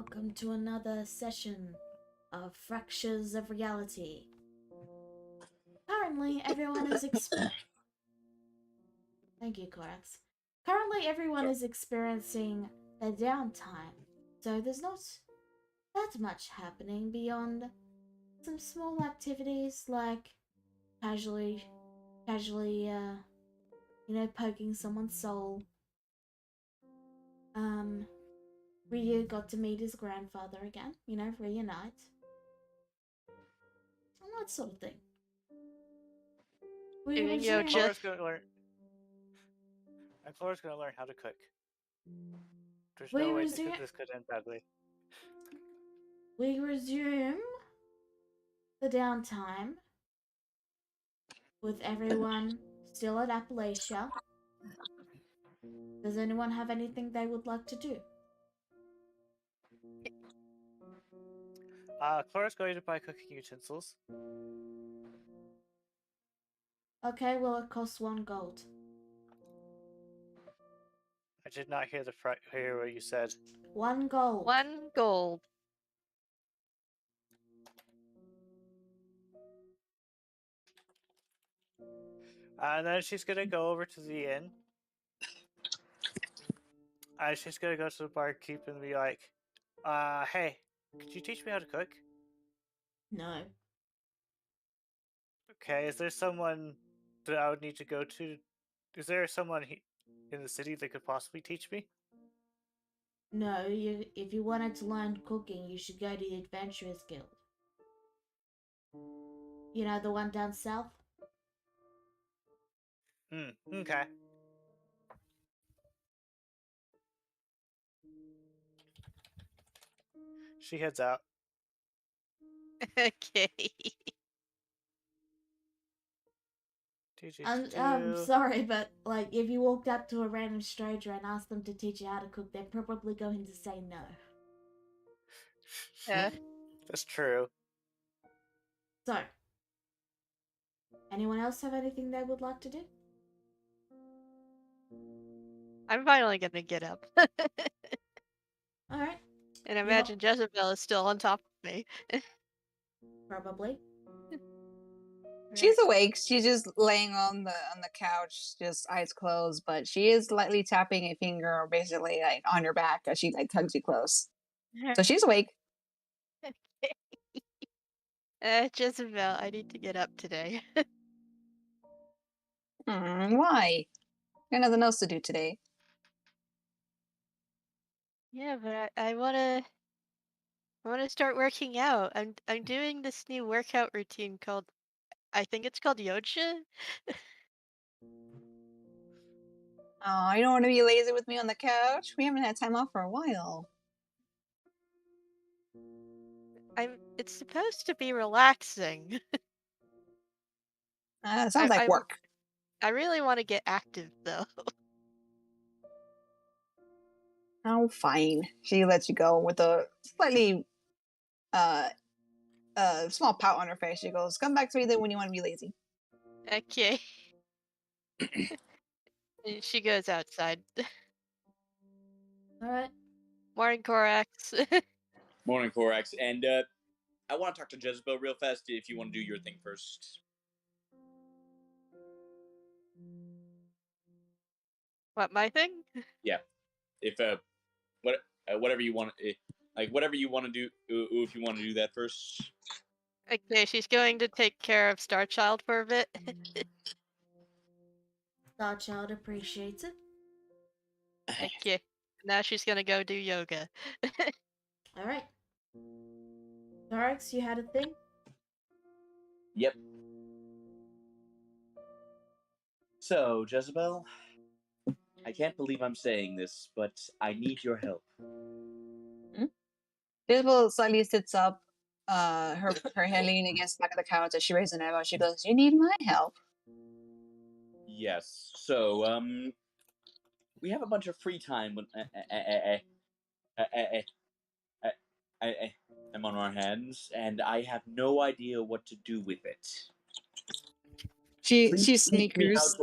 welcome to another session of Fractures of Reality. Currently, everyone is Thank you, Corax. Currently, everyone is experiencing a downtime, so there's not that much happening beyond some small activities like casually, poking someone's soul. Ryu got to meet his grandfather again, reunite. And that sort of thing. We resume. Flora's gonna learn. And Flora's gonna learn how to cook. There's no way this could end badly. We resume the downtime with everyone still at Appalachia. Does anyone have anything they would like to do? Flora's going to buy cooking utensils. Okay, well it costs 1 gold. I did not hear hear what you said. 1 gold. 1 gold. And then she's gonna go over to the inn. And she's gonna go to the barkeep and be like, hey, could you teach me how to cook? No. Okay, is there someone that I would need to go to? Is there someone in the city that could possibly teach me? No, if you wanted to learn cooking, you should go to the Adventurers Guild. You know, the one down south? Okay. She heads out. Okay. I'm sorry, but like if you walked up to a random stranger and asked them to teach you how to cook, they're probably going to say no. Yeah. That's true. So, anyone else have anything they would like to do? I'm finally gonna get up. Alright. And imagine Jezebel is still on top of me. Probably. She's awake. She's just laying on the couch, just eyes closed, but she is lightly tapping a finger basically like on your back as she like tugs you close. So she's awake. Jezebel, I need to get up today. Why? Got nothing else to do today. Yeah, but I wanna start working out. I'm doing this new workout routine called, I think it's called Yoja. Oh, you don't want to be lazy with me on the couch? We haven't had time off for a while. It's supposed to be relaxing. Sounds like work. I really want to get active though. Oh, fine. She lets you go with a slightly small pout on her face. She goes, "Come back to me then when you want to be lazy." Okay. And she goes outside. Alright. Morning, Corax. Morning, Corax. And I want to talk to Jezebel real fast if you want to do your thing first. What, my thing? Yeah. If whatever you want, whatever you want to do, if you want to do that first. Okay, she's going to take care of Starchild for a bit. Starchild appreciates it. Okay. Now she's gonna go do yoga. Alright. Corax, you had a thing? Yep. So, Jezebel, I can't believe I'm saying this, but I need your help. Jezebel slightly sits up, her hand leaning against the back of the couch as she raises an eyebrow. She goes, "You need my help?" Yes. So, we have a bunch of free time when I'm on our hands, and I have no idea what to do with it. She sneakers.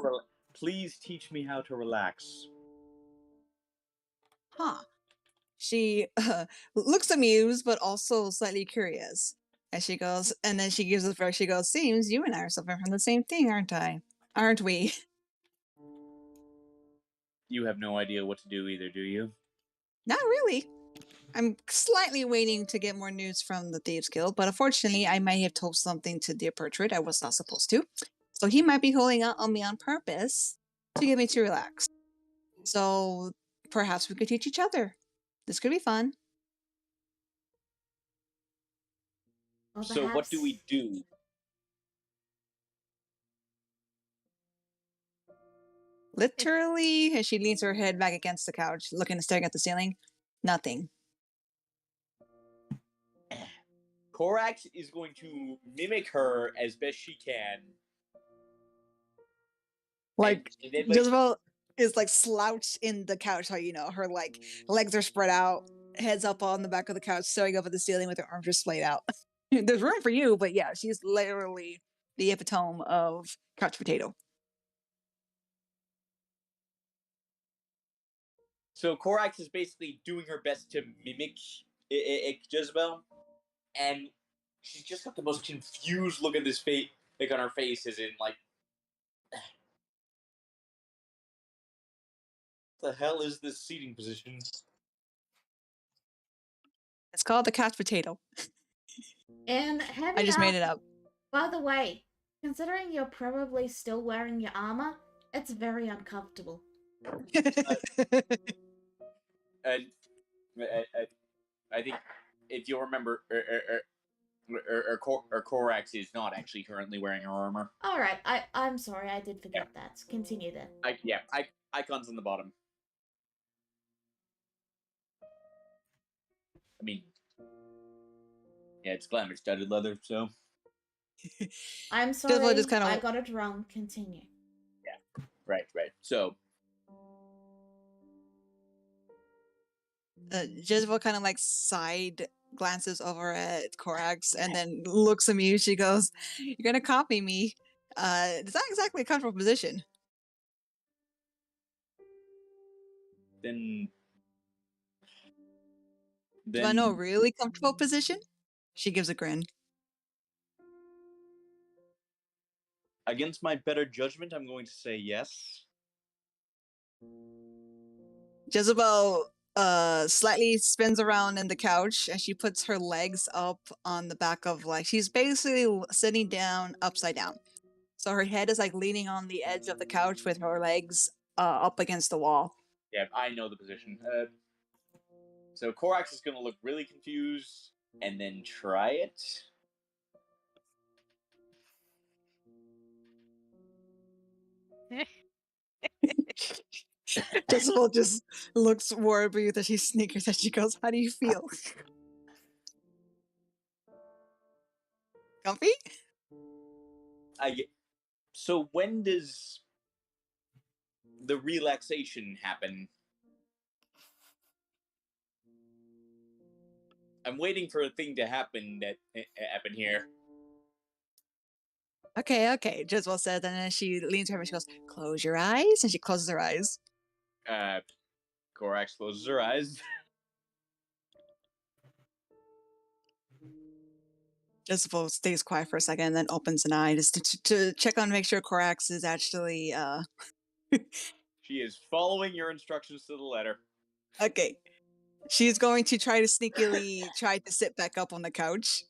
Please teach me how to relax. Huh. she looks amused, but also slightly curious. And she goes, and then she gives us first. She goes, "Seems you and I are suffering from the same thing, aren't I? Aren't we?" You have no idea what to do either, do you? Not really. I'm slightly waiting to get more news from the Thieves Guild, but unfortunately, I might have told something to Dear Portrait I was not supposed to. So he might be holding out on me on purpose to get me to relax. So perhaps we could teach each other. This could be fun. Or So what do we perhaps do? Literally, as she leans her head back against the couch, staring at the ceiling, nothing. Korax is going to mimic her as best she can. Like, and then, Jezebel is like slouched in the couch, how you know her like legs are spread out, heads up on the back of the couch, staring up at the ceiling with her arms just splayed out. There's room for you, but yeah, she's literally the epitome of couch potato. So Korax is basically doing her best to mimic Jezebel, and she's just got the most confused look at this face, like on her face, as in like, the hell is this seating position? It's called the couch potato. And heavy I just up. made it up. By the way, considering you're probably still wearing your armor, it's very uncomfortable. And I think if you'll remember, Korax is not actually currently wearing her armor. Alright, I'm sorry, I did forget that. Continue then. Icons on the bottom. I mean, yeah, it's glamour studded leather, so. I'm Jezebel sorry, just kind I of got it wrong. Continue. Yeah, right. So, Jezebel kind of like side glances over at Korax and then looks at me. She goes, "You're gonna copy me." It's not exactly a comfortable position. then Do I know a really comfortable position? She gives a grin. Against my better judgment, I'm going to say yes. Jezebel slightly spins around in the couch and she puts her legs up on the back of like she's basically sitting down upside down. So her head is like leaning on the edge of the couch with her legs up against the wall. Yeah, I know the position. So Korax is going to look really confused and then try it. Jezebel just looks worried as she snickers as she goes, "How do you feel? Comfy?" So when does the relaxation happen? I'm waiting for a thing to happen that happened here. Okay, Jezebel says, and then she leans over and she goes, "Close your eyes," and she closes her eyes. Korax closes her eyes. Jezebel stays quiet for a second and then opens an eye just to check on make sure Korax is actually She is following your instructions to the letter. okay. She's going to try to sneakily try to sit back up on the couch.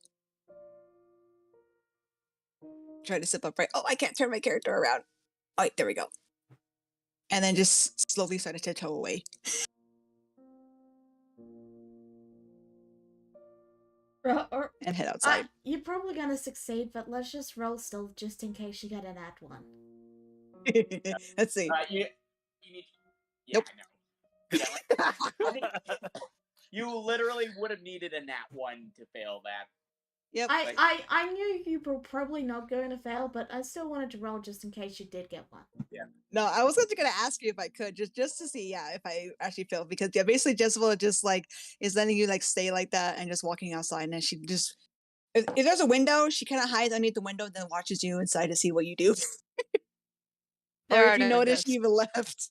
Try to sit up right. Oh, I can't turn my character around. Oh, wait, there we go. And then just slowly start to tiptoe away. And head outside. You're probably gonna succeed, but let's just roll stealth just in case you get an nat 1. Let's see. You need. Yeah, Nope. I know. Yeah, I think you literally would have needed a nat 1 to fail that. Yep. I knew you were probably not going to fail, but I still wanted to roll just in case you did get one. Yeah. No, I was actually gonna ask you if I could just to see, yeah, if I actually failed because yeah, basically Jezebel just like is letting you like stay like that and just walking outside, and then she just if there's a window, she kind of hides underneath the window, then watches you inside to see what you do. There Or are if you no notice, she windows. even left.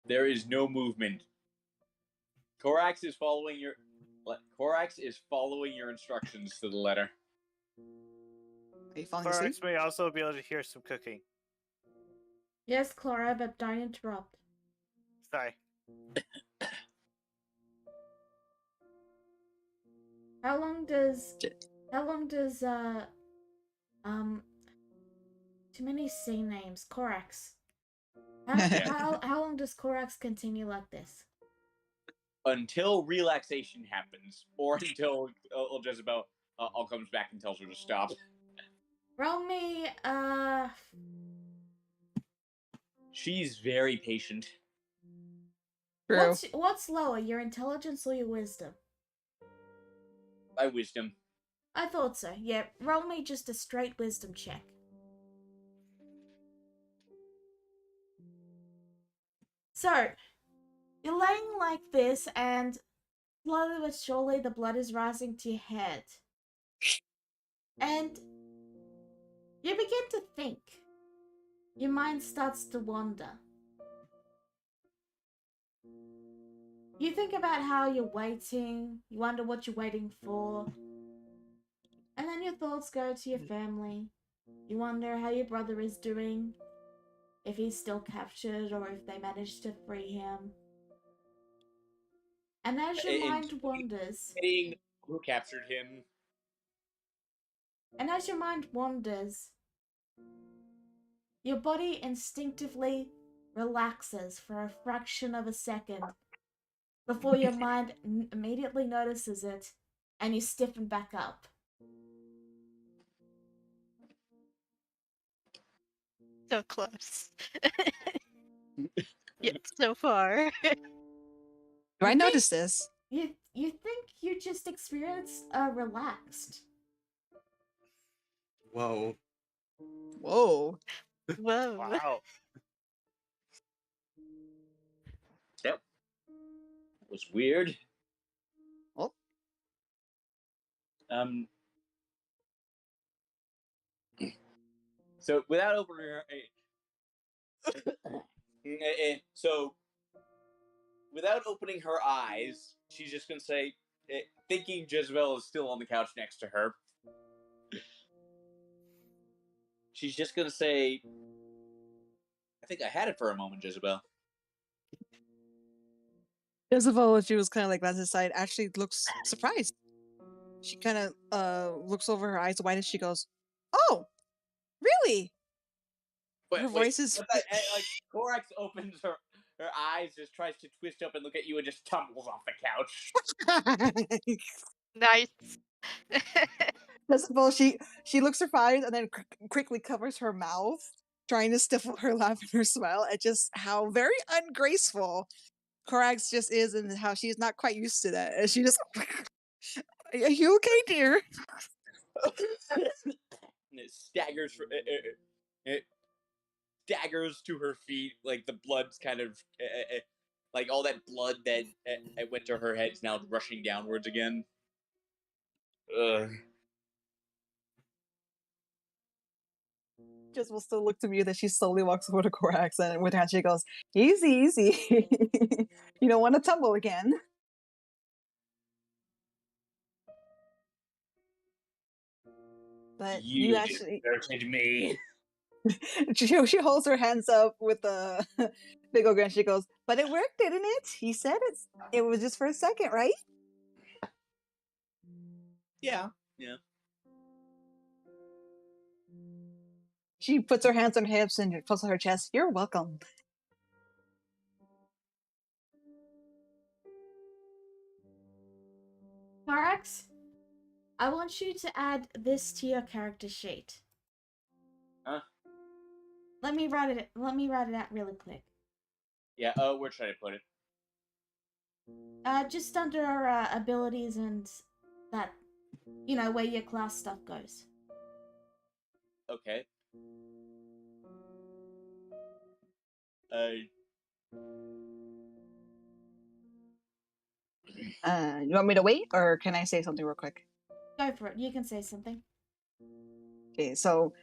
There is no movement. Korax is following your instructions to the letter. Are you falling asleep? Korax may also be able to hear some cooking. Yes, Clara, but don't interrupt. Sorry. How long does too many C names. Korax. How long does Korax continue like this? Until relaxation happens, or until Jezebel all comes back and tells her to stop. Roll me, She's very patient. True. What's lower, your intelligence or your wisdom? My wisdom. I thought so. Yeah, roll me just a straight wisdom check. So, you're laying like this, and slowly but surely the blood is rising to your head. And you begin to think. Your mind starts to wander. You think about how you're waiting, you wonder what you're waiting for, and then your thoughts go to your family. You wonder how your brother is doing, if he's still captured or if they managed to free him. And as your mind wanders, Who captured him? and as your mind wanders, your body instinctively relaxes for a fraction of a second before your mind immediately notices it and you stiffen back up. So close. Yet so far. Do I notice this? You think you just experienced relaxed. Whoa. Whoa. Whoa. Wow. Yep. That was weird. Oh. So without opening her, so without opening her eyes, she's just gonna say, thinking Jezebel is still on the couch next to her. She's just gonna say, "I think I had it for a moment, Jezebel." Jezebel, she was kind of like glancing aside, actually looks surprised. She kind of looks over her eyes wide and she goes, "Oh, really?" Her voice is like Korax opens her eyes, just tries to twist up and look at you, and just tumbles off the couch. Nice. Jezebel, she looks surprised and then quickly covers her mouth, trying to stifle her laugh and her smile at just how very ungraceful Korax just is and how she's not quite used to that. And she just, "Are you okay, dear?" And it staggers. It staggers to her feet, like the blood's kind of like all that blood that went to her head is now rushing downwards again. Ugh. Jezebel still looked to me that she slowly walks over to Korax and with her hand she goes, "Easy, easy. You don't want to tumble again." But you actually deserted me. she holds her hands up with a big old grin. She goes, "But it worked, didn't it? He said it was just for a second, right?" Yeah. She puts her hands on her hips and pulls on her chest. "You're welcome." Korax, I want you to add this to your character sheet. Huh? Let me write it out really quick. Yeah. Where should I put it? Just under abilities and that, where your class stuff goes. Okay. You want me to wait or can I say something real quick? Go for it. You can say something. Okay, so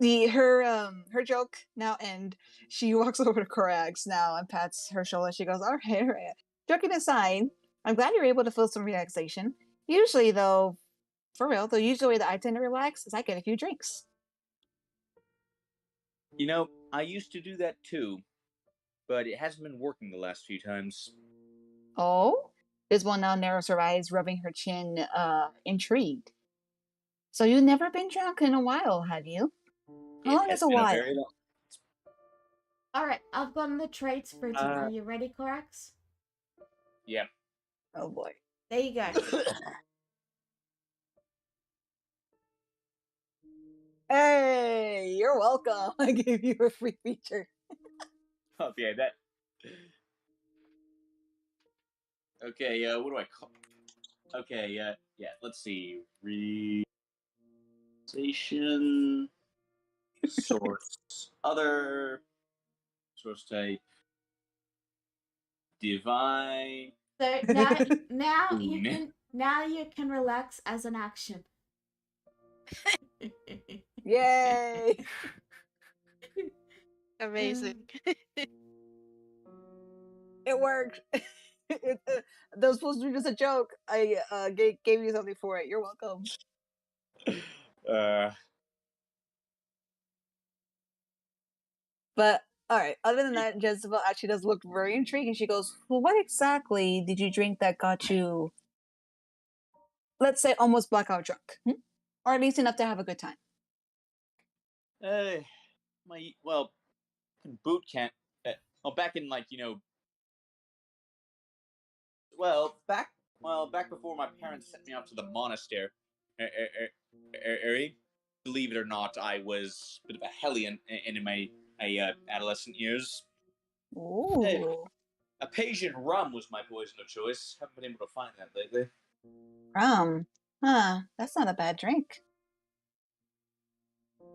her joke now end. She walks over to Korax now and pats her shoulder. She goes, "All right, all right. Joking aside, I'm glad you're able to feel some relaxation. Usually, though, for real, the usual way that I tend to relax is I get a few drinks. You know, I used to do that too, but it hasn't been working the last few times. Oh? This one now narrows her eyes, rubbing her chin, intrigued. So you've never been drunk in a while, have you? How long is a while? Very long. Alright, I've gotten the traits for routine. Are you ready, Corax? Yeah. Oh boy. There you go. Hey, you're welcome. I gave you a free feature. Okay, that. Okay, what do I call? Okay, yeah. Let's see. Realization. Source. Other. Source type. Divine. So now you can relax as an action. Yay! Amazing. It worked. That was supposed to be just a joke. I gave you something for it. You're welcome. But all right. Other than that, Jezebel actually does look very intrigued, and she goes, "Well, what exactly did you drink that got you, let's say, almost blackout drunk, or at least enough to have a good time?" In boot camp. Back in back before my parents sent me out to the monastery. Believe it or not, I was a bit of a hellion in my adolescent years. Ooh, A Asian rum was my poison of choice. Haven't been able to find that lately. rum. Huh? That's not a bad drink.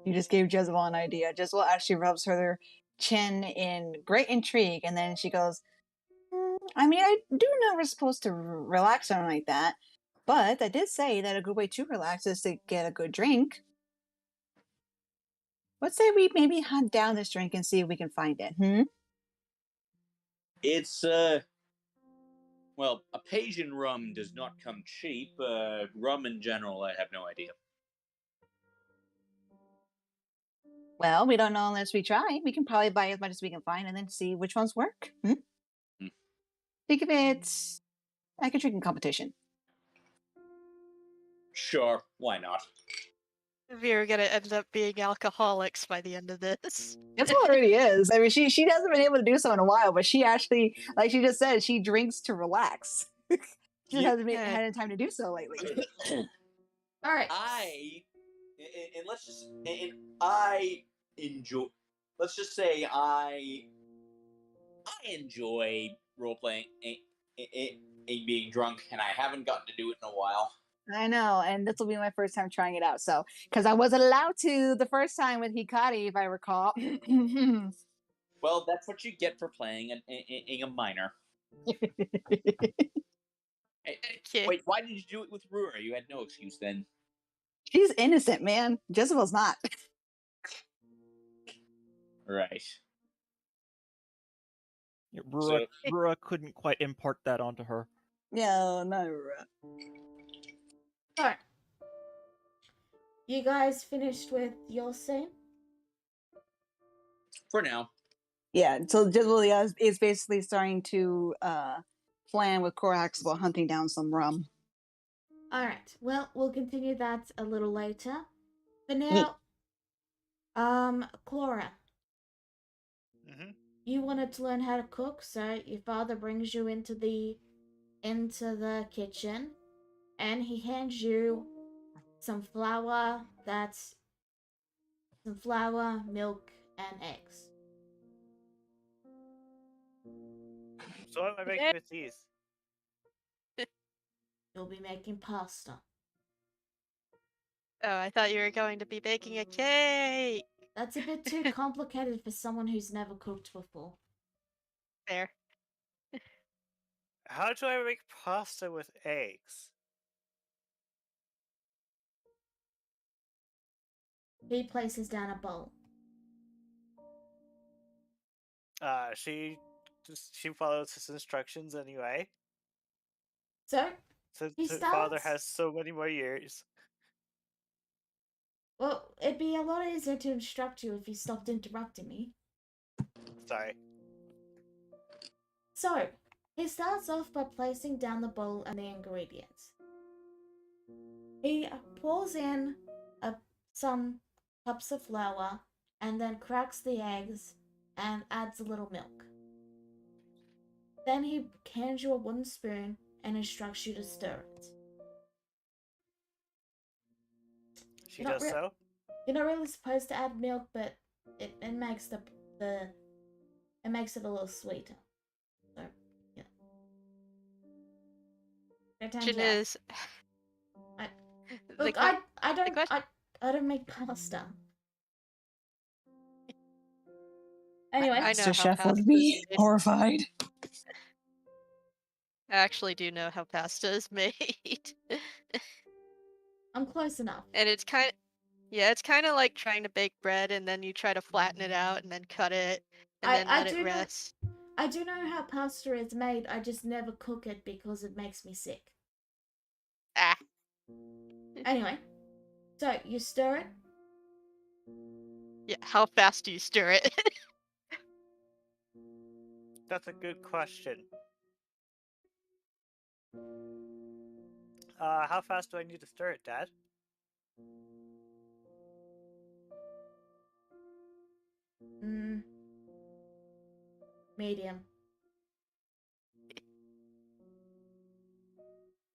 You just gave Jezebel an idea. Jezebel actually rubs her chin in great intrigue, and then she goes, I mean, I do know we're supposed to relax something like that, but I did say that a good way to relax is to get a good drink. Let's say we maybe hunt down this drink and see if we can find it. It's well, a Asian rum does not come cheap. Rum in general, I have no idea. Well, we don't know unless we try. We can probably buy as much as we can find and then see which ones work. Think of it like a drinking competition. Sure, why not? We're gonna end up being alcoholics by the end of this. That's what it already is. I mean, she hasn't been able to do so in a while, but she actually, like she just said, she drinks to relax. She hasn't had time to do so lately. All right. I enjoy. Let's just say I enjoy role playing and being drunk, and I haven't gotten to do it in a while. I know, and this will be my first time trying it out. So, because I wasn't allowed to the first time with Hikari, if I recall. Well, that's what you get for playing a minor. Okay. Wait, why did you do it with Rura? You had no excuse then. She's innocent, man. Jezebel's not. Right. Yeah, Rura couldn't quite impart that onto her. No, not Rura. Alright. You guys finished with your scene? For now. Yeah, so Jezebel is basically starting to plan with Korax about hunting down some rum. Alright, well, we'll continue that a little later. For now, Clara. You wanted to learn how to cook, so your father brings you into the kitchen, and he hands you some flour, milk, and eggs. So what am I making with these? You'll be making pasta. Oh, I thought you were going to be baking a cake. That's a bit too complicated for someone who's never cooked before. There. How do I make pasta with eggs? He places down a bowl. She follows his instructions anyway. So Since he his father starts. has so many more years. Well, it'd be a lot easier to instruct you if you stopped interrupting me. Sorry. So, he starts off by placing down the bowl and the ingredients. He pours in some cups of flour and then cracks the eggs and adds a little milk. Then he hands you a wooden spoon and instructs you to stir it. She does so. You're not really supposed to add milk, but it makes it makes it a little sweeter. So, yeah. Question is, Look, que- I the question. I don't make pasta. Anyway, I know Master how Chef pasta would is be made. horrified. I actually do know how pasta is made. I'm close enough. And it's kind of like trying to bake bread and then you try to flatten it out and then cut it and then let it rest. I do know how pasta is made. I just never cook it because it makes me sick. Ah. Anyway, so you stir it. Yeah, how fast do you stir it? That's a good question. How fast do I need to stir it, Dad? Medium.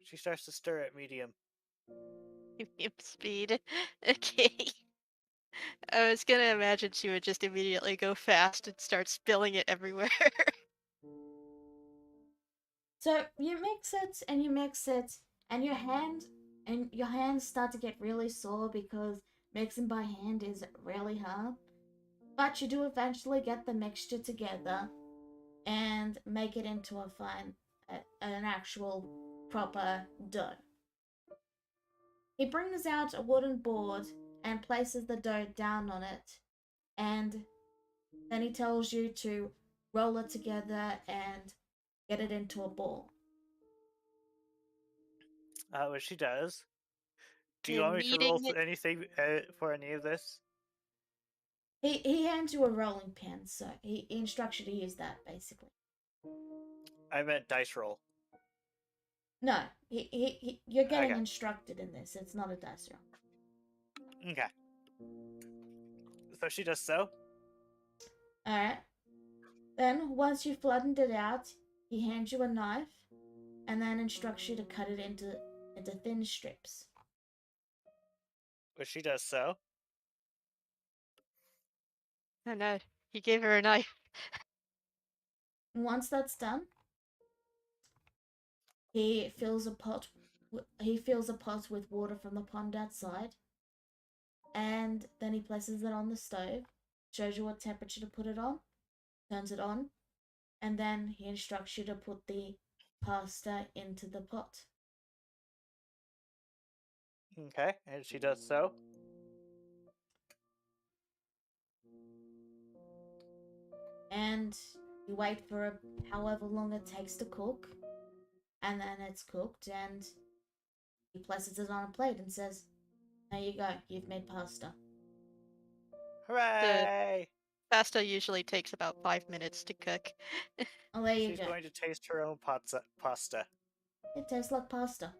She starts to stir at medium. Medium speed. Okay. I was gonna imagine she would just immediately go fast and start spilling it everywhere. So you mix it and you mix it, and your hands start to get really sore because mixing by hand is really hard. But you do eventually get the mixture together and make it into an actual proper dough. He brings out a wooden board and places the dough down on it, and then he tells you to roll it together and get it into a ball. What she does. Do you And want me to roll anything for any of this? He hands you a rolling pin, so he instructs you to use that, basically. I meant dice roll. No, you're getting instructed in this. It's not a dice roll. Okay. So she does so. Alright. Then, once you've flattened it out, he hands you a knife and then instructs you to cut it into thin strips. But she does so. Oh no, he gave her a knife. And once that's done, he fills a pot with water from the pond outside, and then he places it on the stove, shows you what temperature to put it on, turns it on, and then he instructs you to put the pasta into the pot. Okay, and she does so. And you wait for however long it takes to cook, and then it's cooked, and he places it on a plate and says, "There you go, you've made pasta." Hooray! Pasta usually takes about 5 minutes to cook. Oh, there you She's go. going to taste her own pasta. It tastes like pasta.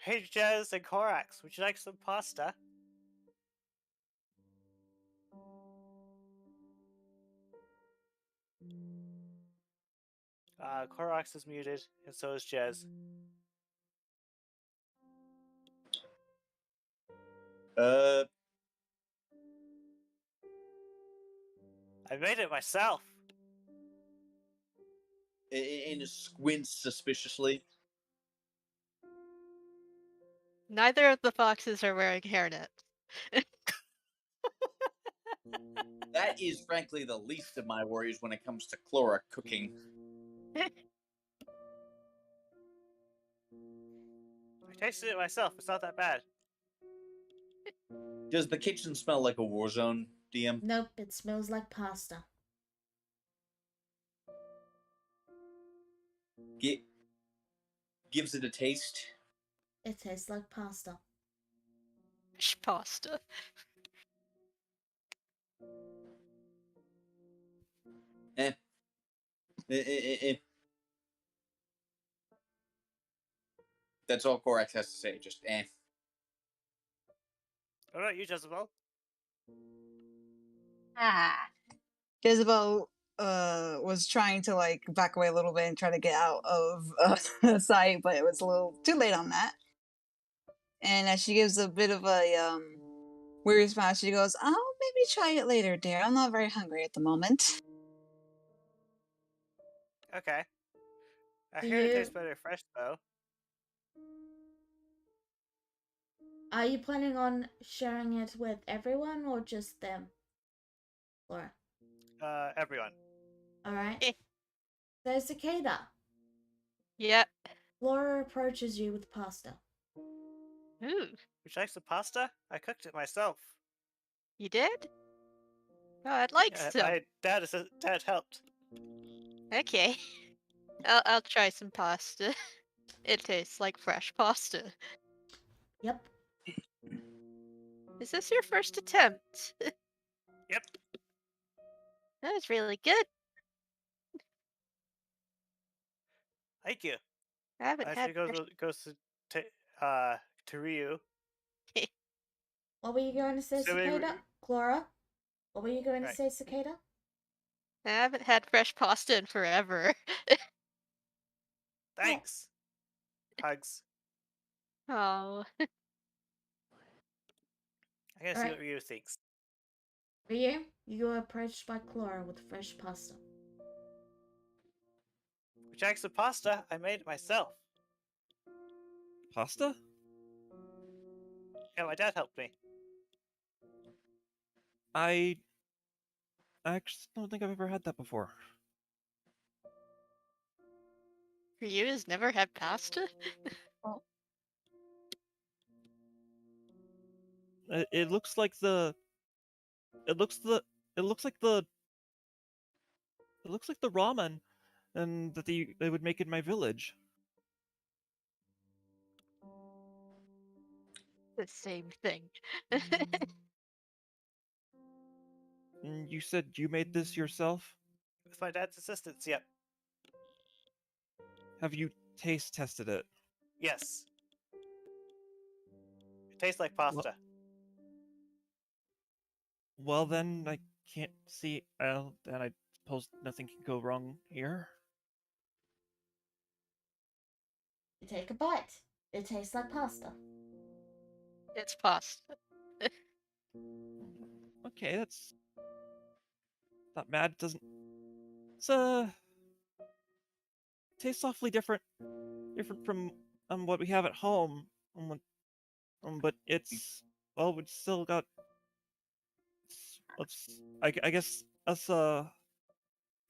Hey, Jez and Korax, would you like some pasta? Korax is muted, and so is Jez. I made it myself. And squints suspiciously. Neither of the foxes are wearing hairnets. That is frankly the least of my worries when it comes to Chlora cooking. I tasted it myself. It's not that bad. Does the kitchen smell like a war zone, DM? Nope, it smells like pasta. gives it a taste. It tastes like pasta. Fish pasta. Eh. That's all Korax has to say. Just eh. What about you, Jezebel? Jezebel was trying to like back away a little bit and try to get out of sight, but it was a little too late on that. And as she gives a bit of a weird smile, she goes, "I'll maybe try it later, dear. I'm not very hungry at the moment." Okay. I Do hear it you- tastes better fresh, though. Are you planning on sharing it with everyone or just them? Laura. Everyone. Alright. So, Cicada. Yep. Laura approaches you with pasta. Ooh, Would you like some pasta? I cooked it myself. you did? Oh, I'd like Yeah, some. my dad helped. Okay. I'll try some pasta. It tastes like fresh pasta. Yep. Is this your first attempt? Yep. That was really good. Thank you. I haven't had Actually goes to Ryu. What were you going to say, So we- Cicada? Clara? What were you going to Right. say, Cicada? I haven't had fresh pasta in forever. Thanks. Hugs. Oh. I gotta see Alright. what Ryu thinks. Ryu, you are approached by Clara with fresh pasta. Would you like some pasta? I made it myself. Pasta? Yeah, my dad helped me. I actually don't think I've ever had that before. Ryu has never had pasta? It looks like the. It looks the. It looks like the. It looks like the ramen, and that they would make in my village. The same thing. And you said you made this yourself? With my dad's assistance, yep. Have you taste tested it? Yes. It tastes like pasta. Well, then I can't see. Well, then I suppose nothing can go wrong here. You take a bite. It tastes like pasta. It's pasta. Okay, that's not bad. It doesn't. It's tastes awfully different from what we have at home. But it's well, we still got. I guess us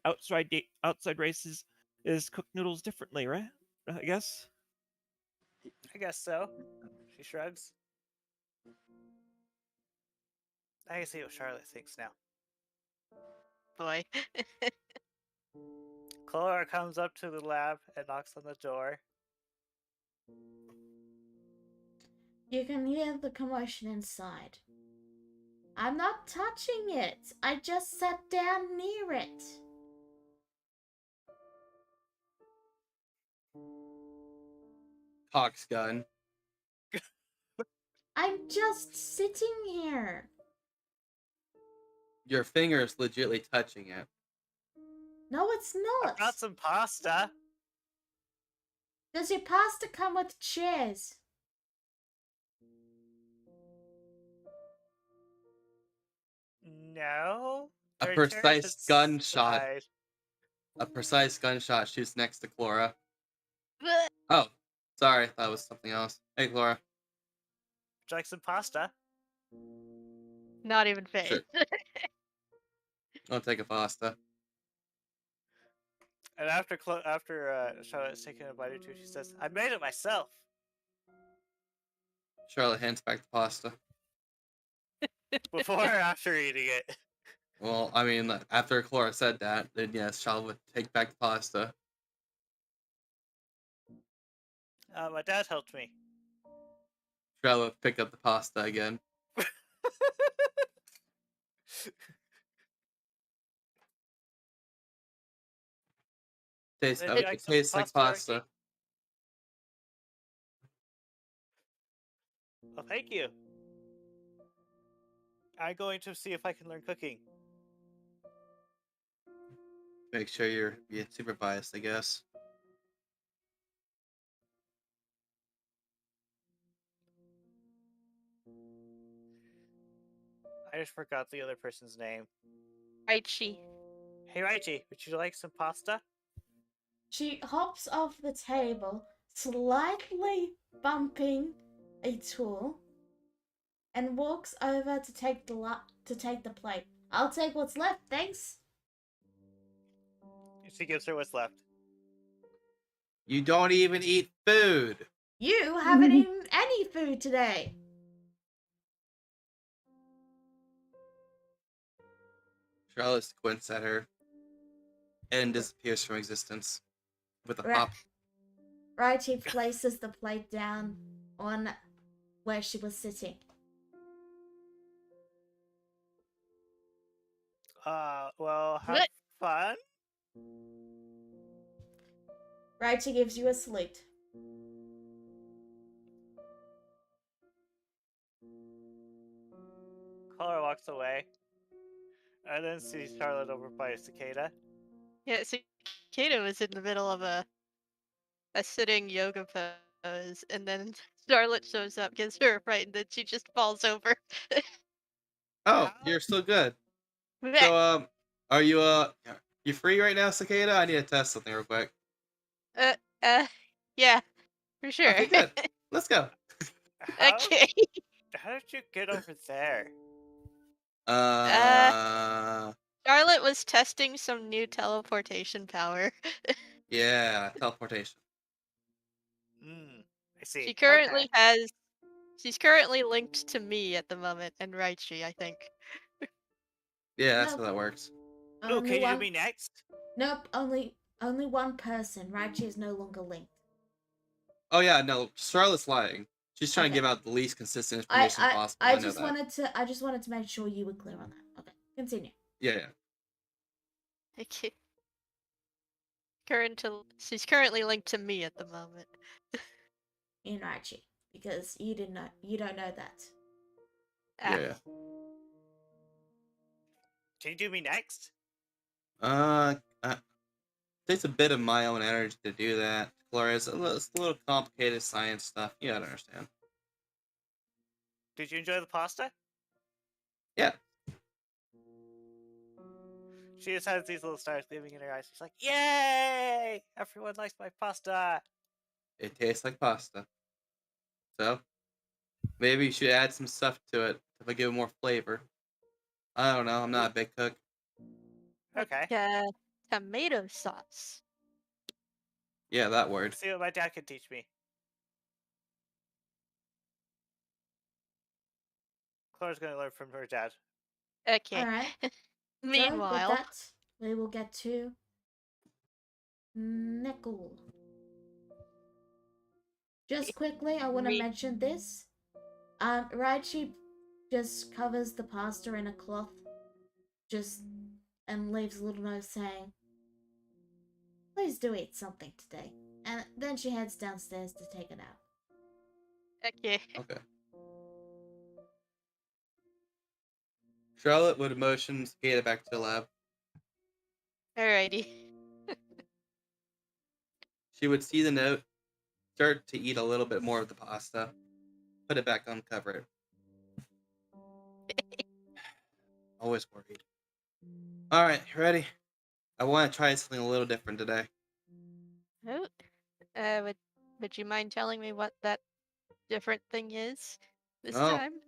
outside races is cook noodles differently, right? I guess. I guess so. She shrugs. I can see what Charlotte thinks now. Boy. Clara comes up to the lab and knocks on the door. You can hear the commotion inside. I'm not touching it. I just sat down near it. Cox gun. I'm just sitting here. Your finger is legitly touching it. No, it's I not. brought some pasta. Does your pasta come with chairs? No. A There are precise chairs gunshot. inside. A precise gunshot shoots next to Clara. Bleh. Oh, sorry, that was something else. Hey, Clara. Would you like some pasta? Not even phased. Sure. I'll take a pasta. And after Charlotte's taken a bite or two, she says, "I made it myself." Charlotte hands back the pasta. Before or after eating it? Well, I mean, after Clara said that, then yes, Charlotte would take back the pasta. My dad helped me. Trello pick up the pasta again. Would you like It some tastes like pasta, pasta. Well, thank you. I'm going to see if I can learn cooking. Make sure you're being supervised, I guess. I just forgot the other person's name. Raichi. Hey, Raichi, would you like some pasta? She hops off the table, slightly bumping a tool, and walks over to take the plate. I'll take what's left, thanks. She gives her what's left. You don't even eat food. You haven't eaten any food today. Charlotte squints at her and disappears from existence with a Right. pop. Raichi places the plate down on where she was sitting. Well, have What? fun. Raichi gives you a salute. Clara walks away. And then sees Charlotte over by a cicada. Yeah, Cicada was in the middle of a sitting yoga pose, and then Charlotte shows up, gives her a fright, and then she just falls over. Oh, Ow. you're still good. Blech. So, are you free right now, Cicada? I need to test something real quick. Yeah, for sure. Okay, good. Let's go. Okay. How did you get over there? Charlotte was testing some new teleportation power. Yeah, teleportation. I see. She's currently linked to me at the moment, and Raichi, I think. Yeah, that's No. how that works. Oh, can you do me next? Nope, only one person. Raichi is no longer linked. Oh yeah, no, Charlotte's lying. She's trying to Okay. give out the least consistent information possible. I know that. I just wanted to make sure you were clear on that. Okay, continue. Yeah. Okay. She's currently linked to me at the moment. In Raichi, because you don't know that. Yeah. Can you do me next? Takes a bit of my own energy to do that. Clara, it's a little complicated science stuff. You gotta understand. Did you enjoy the pasta? Yeah. She just has these little stars gleaming in her eyes. She's like, "Yay! Everyone likes my pasta." It tastes like pasta. So, maybe you should add some stuff to it to give it more flavor. I don't know. I'm not a big cook. Okay. Tomato sauce. Yeah, that word. See what my dad can teach me. Clara's gonna learn from her dad. Okay. All right. Meanwhile, so with that, we will get to Nickel. Just quickly, I want to mention this. Raichi just covers the pasta in a cloth, and leaves a little note saying, "Please do eat something today." And then she heads downstairs to take a nap. Okay. Charlotte would motion Cicada back to the lab. Alrighty. She would see the note, start to eat a little bit more of the pasta, put it back on, cover it. Always worried. Alright, ready? I want to try something a little different today. Oh, would you mind telling me what that different thing is this time?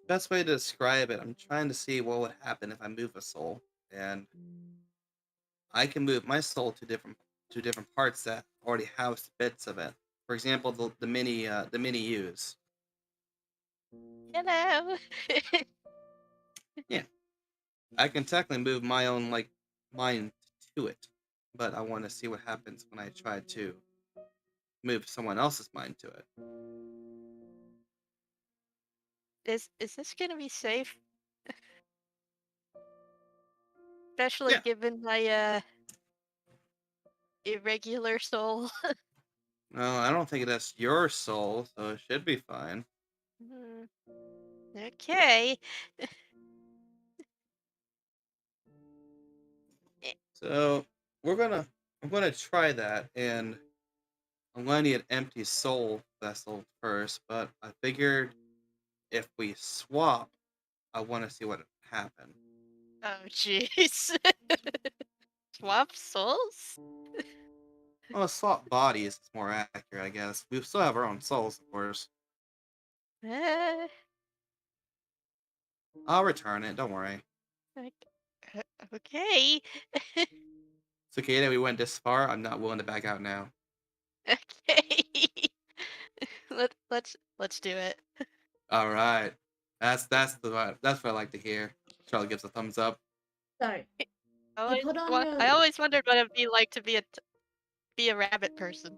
Best way to describe it, I'm trying to see what would happen if I move a soul, and I can move my soul to different parts that already house bits of it. For example, the mini U's. Hello. Yeah, I can technically move my own mind to it, but I want to see what happens when I try to move someone else's mind to it. Is this gonna be safe? Especially Yeah. given my irregular soul. No, I don't think that's your soul, so it should be fine. Hmm, okay. Eh, So I'm gonna try that, and I'm gonna need an empty soul vessel first. But I figured if we swap, I want to see what happened. Oh jeez. Swap souls? Well, swap bodies is more accurate, I guess. We still have our own souls, of course. Uh, I'll return it. Don't worry. like, okay. Cicada, we went this far. I'm not willing to back out now. Okay. Let's do it. All right. That's what I like to hear. Charlie gives a thumbs up. So, you put on your I always wondered what it'd be like to be a rabbit person.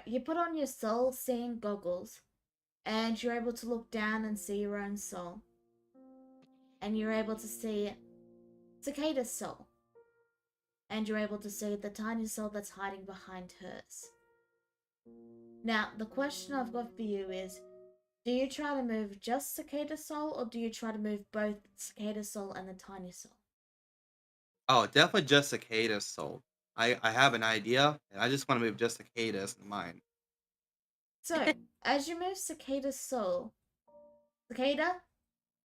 you put on your soul seeing goggles, and you're able to look down and see your own soul. And you're able to see Cicada's soul. And you're able to see the tiny soul that's hiding behind hers. Now, the question I've got for you is, do you try to move just Cicada's soul, or do you try to move both Cicada's soul and the tiny soul? Oh, definitely just Cicada's soul. I have an idea, and I just want to move just Cicada's in mine. So, as you move Cicada's soul, Cicada,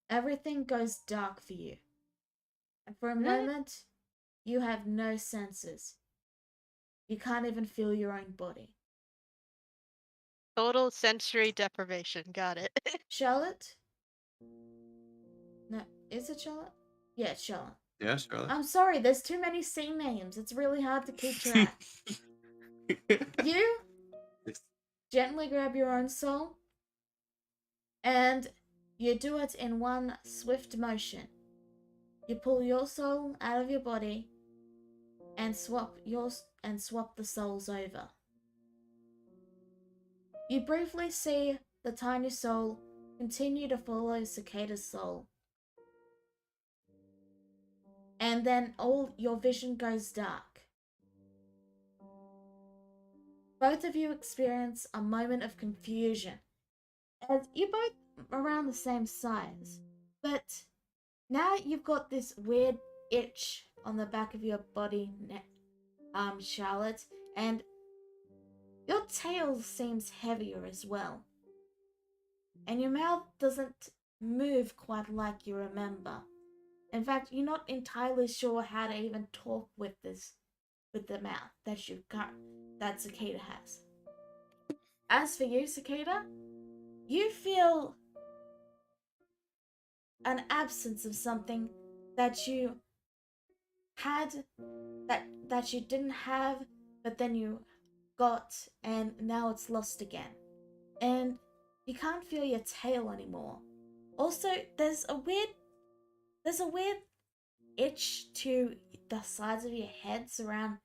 everything goes dark for you. And for a moment, you have no senses. You can't even feel your own body. Total sensory deprivation. Got it. Charlotte? No, is it Charlotte? Yeah, it's Charlotte. Yeah, Charlie. I'm sorry, there's too many C names. It's really hard to keep track. You gently grab your own soul, and you do it in one swift motion. You pull your soul out of your body and swap the souls over. You briefly see the tiny soul continue to follow Cicada's soul. And then all your vision goes dark. Both of you experience a moment of confusion, as you're both around the same size, but now you've got this weird itch on the back of your body, Charlotte, and your tail seems heavier as well. And your mouth doesn't move quite like you remember. In fact, you're not entirely sure how to even talk with the mouth that Cicada has. As for you, Cicada, you feel an absence of something that you had that you didn't have, but then you got, and now it's lost again. And you can't feel your tail anymore. Also, there's a weird itch to the sides of your heads around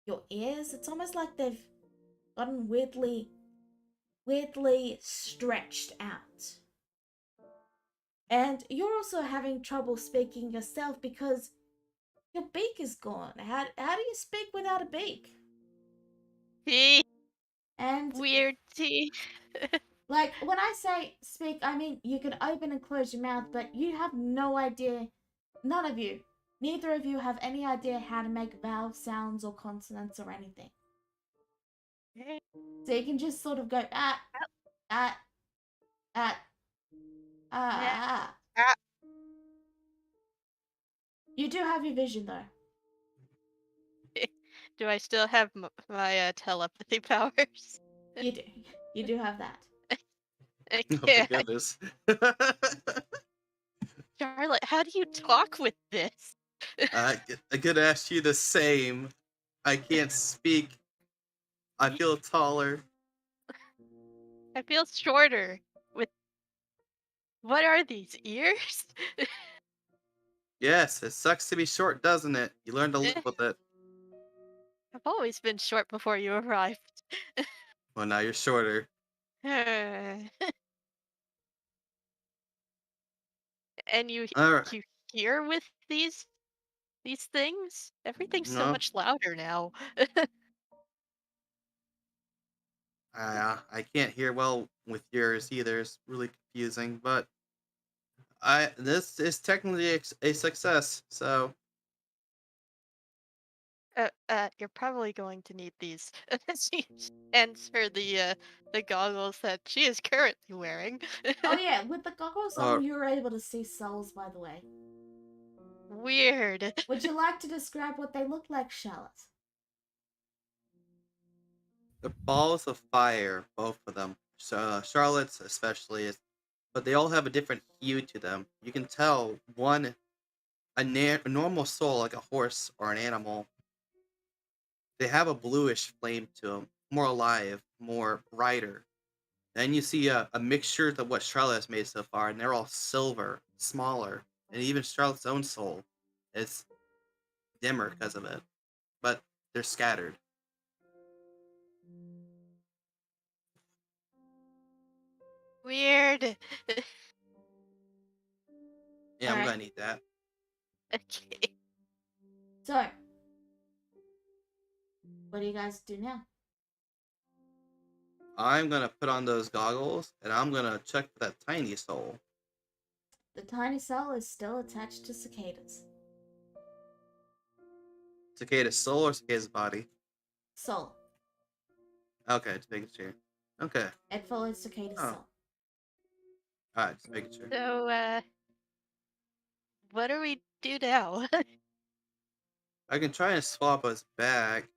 your ears. It's almost like they've gotten weirdly stretched out. And you're also having trouble speaking yourself because your beak is gone. How do you speak without a beak? And Weird tea. like when I say speak, I mean you can open and close your mouth, but you have no idea. None of you, neither of you have any idea how to make vowel sounds or consonants or anything. So you can just sort of go ah. You do have your vision though. Do I still have my telepathy powers? You do. You do have that. Oh, Yeah. goodness. Charlotte, how do you talk with this? I could ask you the same. I can't speak. I feel taller. I feel shorter. With what are these ears? Yes, it sucks to be short, doesn't it? You learn to live with it. I've always been short before you arrived. Well, now you're shorter. And you All right. you hear with these things? Everything's so No, much louder now. I can't hear well with yours either. It's really confusing, but this is technically a success. So You're probably going to need these. She hands her the goggles that she is currently wearing. Oh yeah, with the goggles uh, on, you were able to see souls, by the way. Weird. Would you like to describe what they look like, Charlotte? the balls of fire, both of them. Charlotte's especially is, but they all have a different hue to them. You can tell one a normal soul like a horse or an animal. They have a bluish flame to them, more alive, more brighter. Then you see a mixture of what Charlotte has made so far, and they're all silver, smaller, and even Charlotte's own soul is dimmer because of it. But they're scattered. Weird. Yeah, I'm Alright. gonna need that. Okay. So, what do you guys do now? I'm gonna put on those goggles, and I'm gonna check for that tiny soul. The tiny soul is still attached to Cicadas. Cicada's soul or Cicada's body? Soul. Okay, just making sure. Okay. It follows Cicada's Oh. soul. Alright, just making sure. So, what do we do now? I can try and swap us back.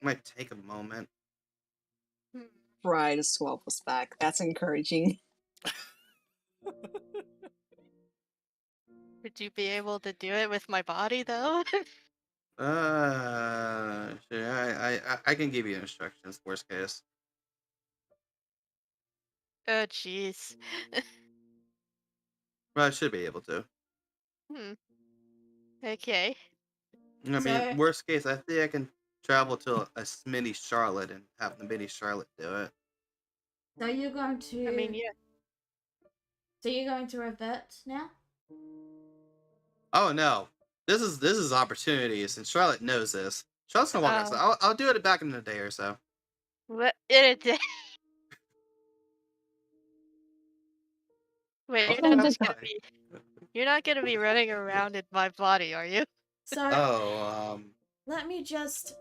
Might take a moment. Try to swap us back. That's encouraging. Would you be able to do it with my body, though? Sure, I can give you instructions, worst case. Oh, jeez. Well, I should be able to. Hmm. Okay. I mean, So- worst case, I think I can travel to a mini Charlotte and have the mini Charlotte do it. So you're going to. I mean, yeah. So you're going to revert now? Oh no, this is opportunities, and Charlotte knows this. Charlotte's gonna walk outside. I'll do it back in a day or so. What in a day? Wait, Oh, that's fine. you're not gonna be running around in my body, are you? So Oh, let me just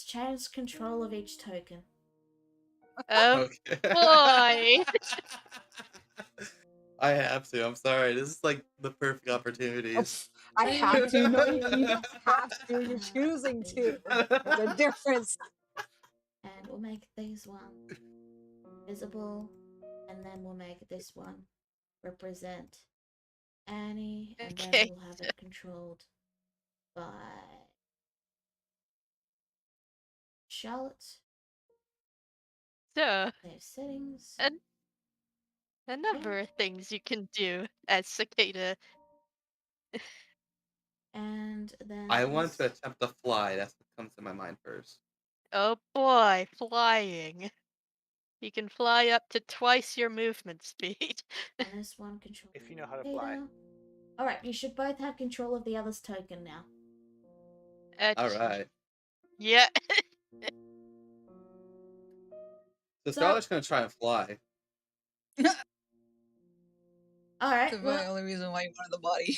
change control of each token. Oh okay. boy. I have to. I'm sorry. This is like the perfect opportunities. I have to. No, you don't have to. You're choosing to. There's a difference. And we'll make these one visible, and then we'll make this one represent Annie, and then Okay. we'll have it controlled by Charlotte. So, Save settings. a number of things you can do as Cicada. And then I want to this- attempt to fly. That's what comes to my mind first. Oh boy, flying. You can fly up to twice your movement speed. and this one control. If you know how to fly. Alright, you should both have control of the other's token now. All right. Yeah. So So- Scarlett's gonna try and fly. Alright, That's the well, only reason why you wanted the body.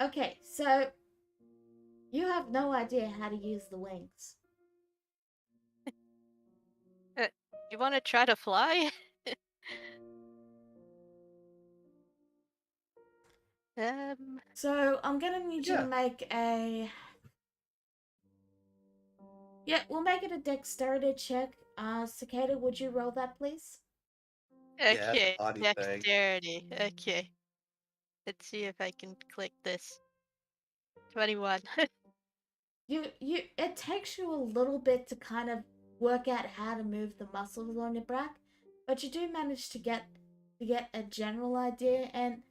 okay, so you have no idea how to use the wings. You want to try to fly? So I'm gonna need you Yeah. to make a. Yeah, we'll make it a dexterity check. Cicada, would you roll that, please? that's a Okay, body thing. dexterity. Okay. Let's see if I can click this. 21. It takes you a little bit to kind of work out how to move the muscles on your back, but you do manage to get a general idea, and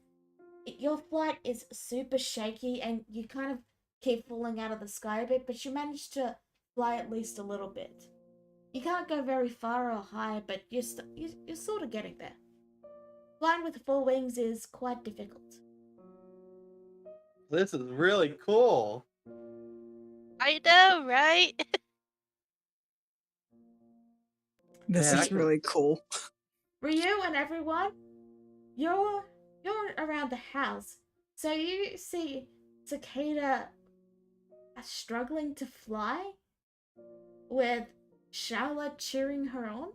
your flight is super shaky, and you kind of keep falling out of the sky a bit, but you manage to fly at least a little bit. You can't go very far or high, but you're sort of getting there. Flying with 4 wings is quite difficult. This is really cool. I know, right? This Man, I is can- really cool. Ryu and everyone, you're around the house, so you see Cicada struggling to fly with Charlotte cheering her on.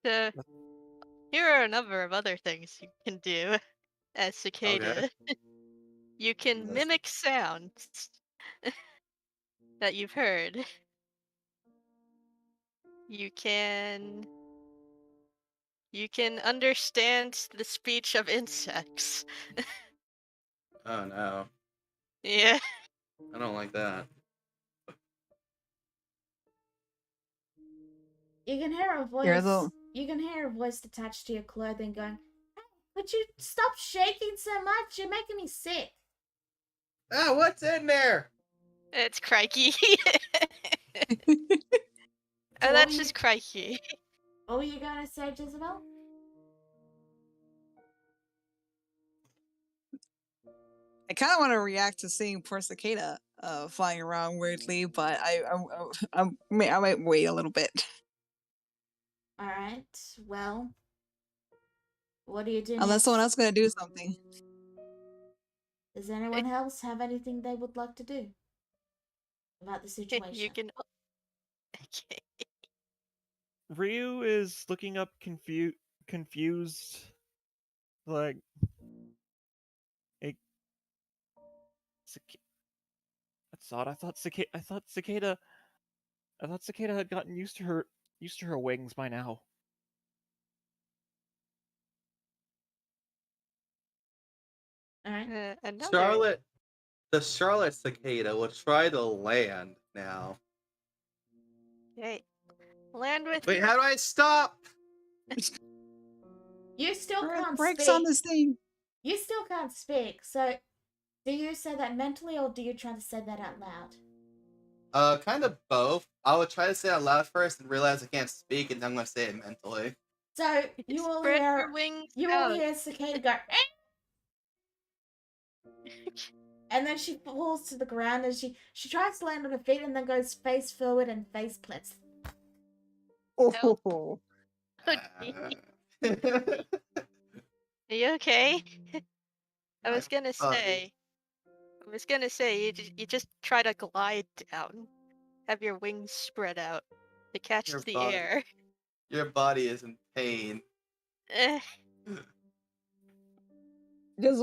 So, here are a number of other things you can do as Cicada. You can Yes. mimic sounds that you've heard. You can understand the speech of insects. Oh no, Yeah. I don't like that. You can hear a You're voice. the- You can hear a voice attached to your clothing going, "Hey, would you stop shaking so much? You're making me sick." Ah, what's in there? It's Crikey. So And what that's were just you, Crikey. what were you gonna say, Jezebel? I kind of want to react to seeing poor Cicada flying around weirdly, but I might wait a little bit. All right. Well, what do you do Unless next? someone else is gonna do something. Does anyone else have anything they would like to do about the situation? You can. Okay. Ryu is looking up confused, like a that's odd. I thought cicada had gotten used to her wings by now. All right. Another. The Charlotte cicada will try to land now. Okay. Land with. Wait, how do I stop? You still can't Brakes speak. on this thing. You still can't speak. So, do you say that mentally, or do you try to say that out loud? Kind of both. I would try to say it out loud first and realize I can't speak, and then I'm gonna say it mentally. So you will Spread hear. your wings You will out. hear Cicada go. "Eh!" And then she falls to the ground and she tries to land on her feet and then goes face forward and face plants. Help. Oh, Are you okay? I My was gonna body. say, you just try to glide down, have your wings spread out to catch Your the body. air. Your body is in pain. Eh, just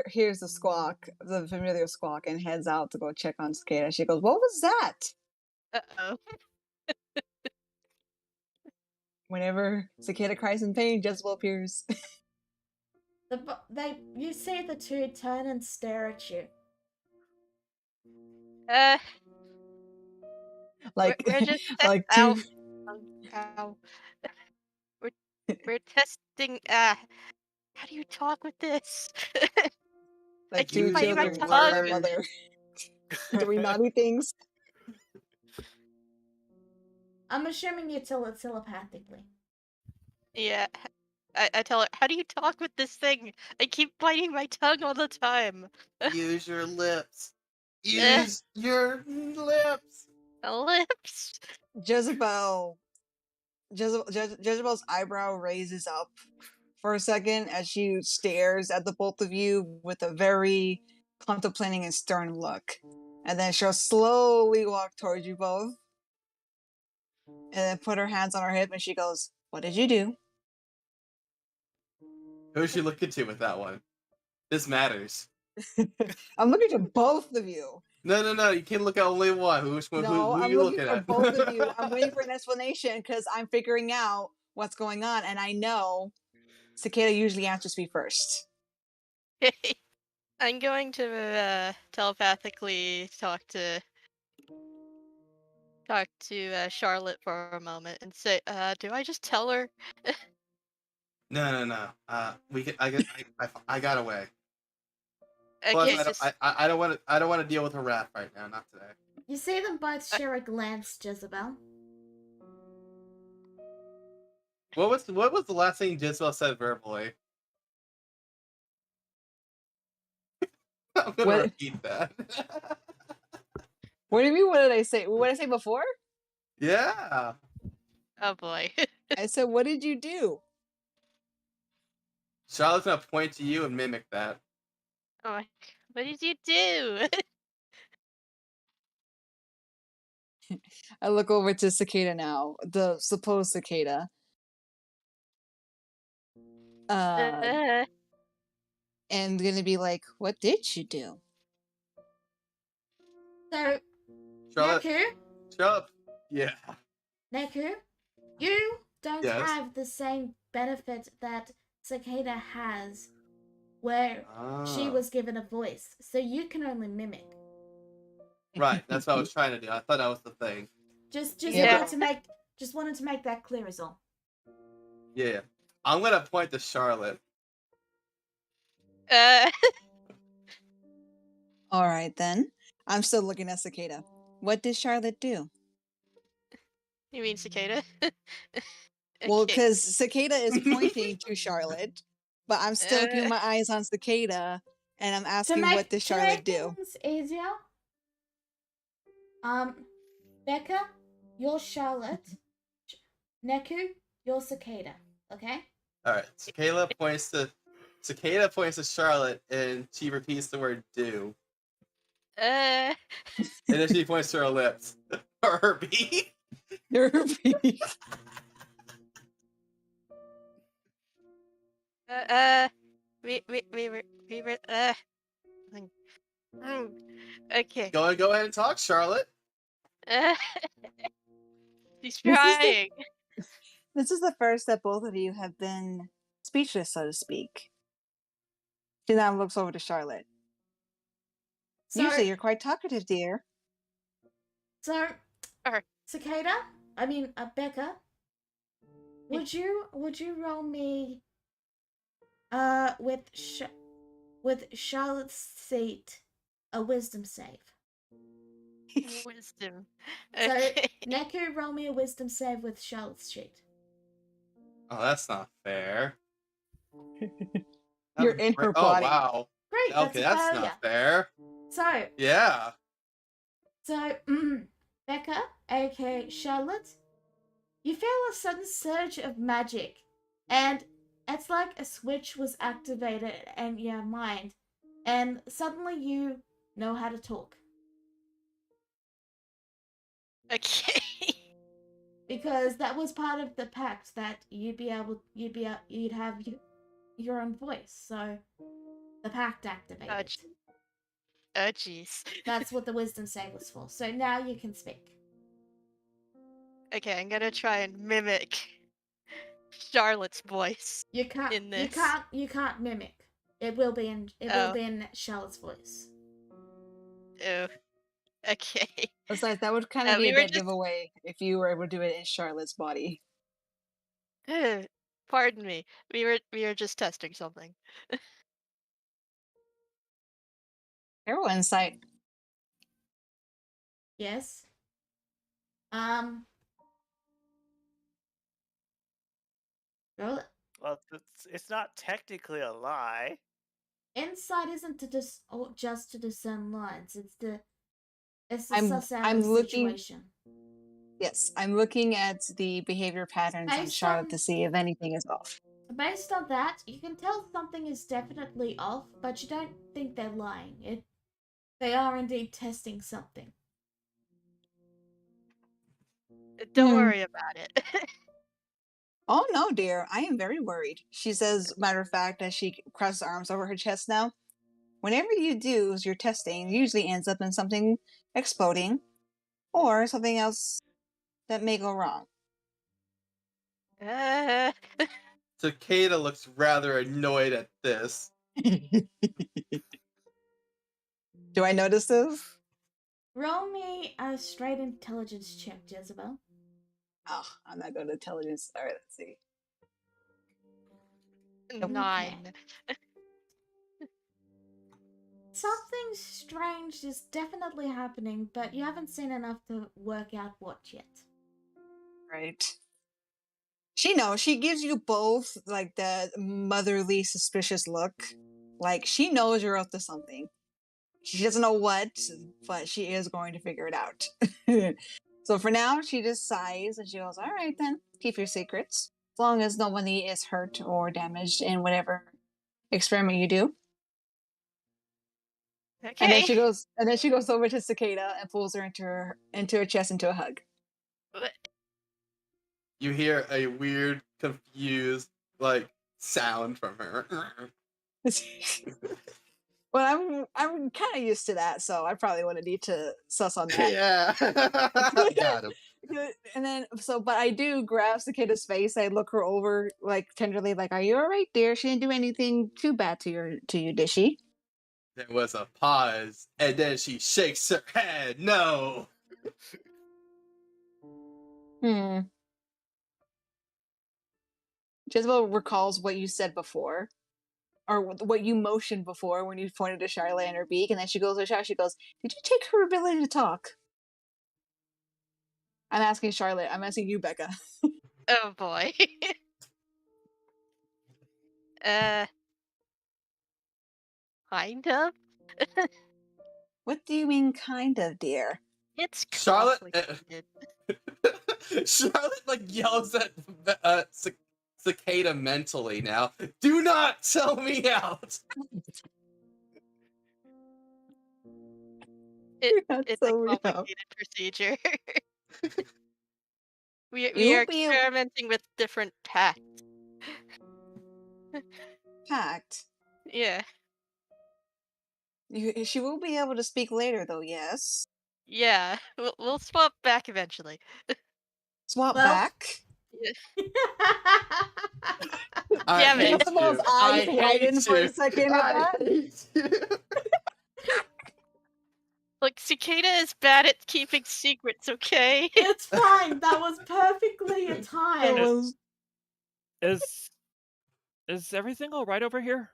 hears the squawk, the familiar squawk, and heads out to go check on Cicada. She goes, "What was that?" uh-oh. Whenever Cicada cries in pain, Jezebel appears. You see the two turn and stare at you. Like, We're just like ow, two. ow. We're testing. How do you talk with this? I Like keep two Use biting my the children and their tongue. mother doing naughty things. I'm assuming you tell it telepathically. Yeah. I tell her, how do you talk with this thing? I keep biting my tongue all the time. Use your lips. Eh, Use your lips. lips. Jezebel's eyebrow raises up for a second as she stares at the both of you with a very contemplating and stern look. And then she'll slowly walk towards you both. And then put her hands on her hip and she goes, "What did you do?" Who should look into with that one? This matters. I'm looking to both of you. No. You can't look at only one. Who No, I'm you looking looking for at? both of you. I'm waiting for an explanation because I'm figuring out what's going on, and I know Cicada usually answers me first. I'm going to telepathically talk to Charlotte for a moment and say, do I just tell her? No. I got away. Plus, Okay, just I don't want to deal with her wrath right now. Not today. You see them both share a glance, Jezebel. What was the last thing Jezebel said verbally? I'm gonna What? repeat that. What do you mean? What did I say? What did I say before? Yeah. oh boy. I said, "What did you do?" Charlotte's gonna point to you and mimic that. Oh my, what did you do? I look over to Cicada now, the supposed Cicada. Uh, And gonna be like, "What did you do?" So, Charlotte. Neku, Yeah. Neku, you don't Yes. have the same benefit that Cicada has, where she Ah. was given a voice, so you can only mimic. Right. That's what I was trying to do. I thought that was the thing. Just Yeah. wanted to make that clear is all. Yeah. I'm gonna point to Charlotte. All right then. I'm still looking at Cicada. What did Charlotte do? You mean cicada? Well, Okay. because Cicada is pointing to Charlotte, but I'm still keeping my eyes on Cicada, and I'm asking, what did Charlotte do? things easier, Becca, you're Charlotte. Neku, you're Cicada. Okay. All right. Cicada points to Charlotte, and she repeats the word "do," and then she points to her lips or her beak. Your beak. We were, okay. Go ahead and talk, Charlotte. She's This is the trying. this is the first that both of you have been speechless, so to speak. She now looks over to Charlotte. So, Usually you're quite talkative, dear. so Alright. Cicada, I mean Becca, would you roll me with Charlotte's seat a wisdom save? Wisdom. So Okay. Neku, roll me a wisdom save with Charlotte's sheet. Oh, that's not fair. You're in her Oh body. wow. Great, Okay, that's a that's failure. not fair. So Yeah. Becca, aka Charlotte, you feel a sudden surge of magic, and it's like a switch was activated in your mind, and suddenly you know how to talk. Okay. Because that was part of the pact that you'd have your own voice. So the pact activated. Oh jeez. That's what the wisdom save was for. So now you can speak. Okay, I'm gonna try and mimic Charlotte's voice. You can't. In this. You can't mimic. It will be in. Will be in Charlotte's voice. Oh. Okay. Besides, that would kind of be we a were dead just. giveaway if you were able to do it in Charlotte's body. Pardon me. We were just testing something. Arrow insight. Yes. Roll it. Well, it's not technically a lie. Insight isn't just to discern lines. It's to I'm suss out I'm a looking. situation. Yes, I'm looking at the behavior patterns on Based Charlotte on- to see if anything is off. Based on that, you can tell something is definitely off, but you don't think they're lying. They are indeed testing something. Don't worry about it. Oh no, dear, I am very worried. She says, matter of fact, as she crosses her arms over her chest now. Whenever you do your testing, it usually ends up in something exploding or something else that may go wrong. Cicada looks rather annoyed at this. Do I notice this? Roll me a straight intelligence check, Jezebel. Oh, I'm not good at intelligence. All right, let's see. Nope. 9. Something strange is definitely happening, but you haven't seen enough to work out what yet. Right. She knows. She gives you both like the motherly, suspicious look. Like she knows you're up to something. She doesn't know what, but she is going to figure it out. So for now, she just sighs and she goes, "All right then, keep your secrets, as long as nobody is hurt or damaged in whatever experiment you do." And then Okay. she goes over to Cicada and pulls her into her chest into a hug. You hear a weird, confused, like, sound from her. Well, I'm kind of used to that, so I probably wouldn't need to suss on that. Yeah. Got him. And then, but I do grab Cicada's face. I look her over, like tenderly, like, "Are you all right, dear? She didn't do anything too bad to you, did she?" There was a pause, and then she shakes her head. No. Jezebel recalls what you said before, or what you motioned before when you pointed to Charlotte and her beak, and then she goes to Charlotte. She goes, "Did you take her ability to talk?" I'm asking Charlotte. I'm asking you, Becca. Oh boy. Kind of. What do you mean, kind of, dear? It's Charlotte. complicated. Charlotte like yells at Cicada mentally now. Do not sell me out. That's It's so a real. complicated procedure. we You'll are be experimenting with different packs. packed. Yeah. She will be able to speak later, though. Yes. Yeah. We'll swap back eventually. Swap Well- back. I Damn it. hate Jezebel's you. eyes I widen hate for you. a second at I that. hate you. Look, Cicada is bad at keeping secrets, okay? It's fine. That was perfectly It timed. was Is everything all right over here?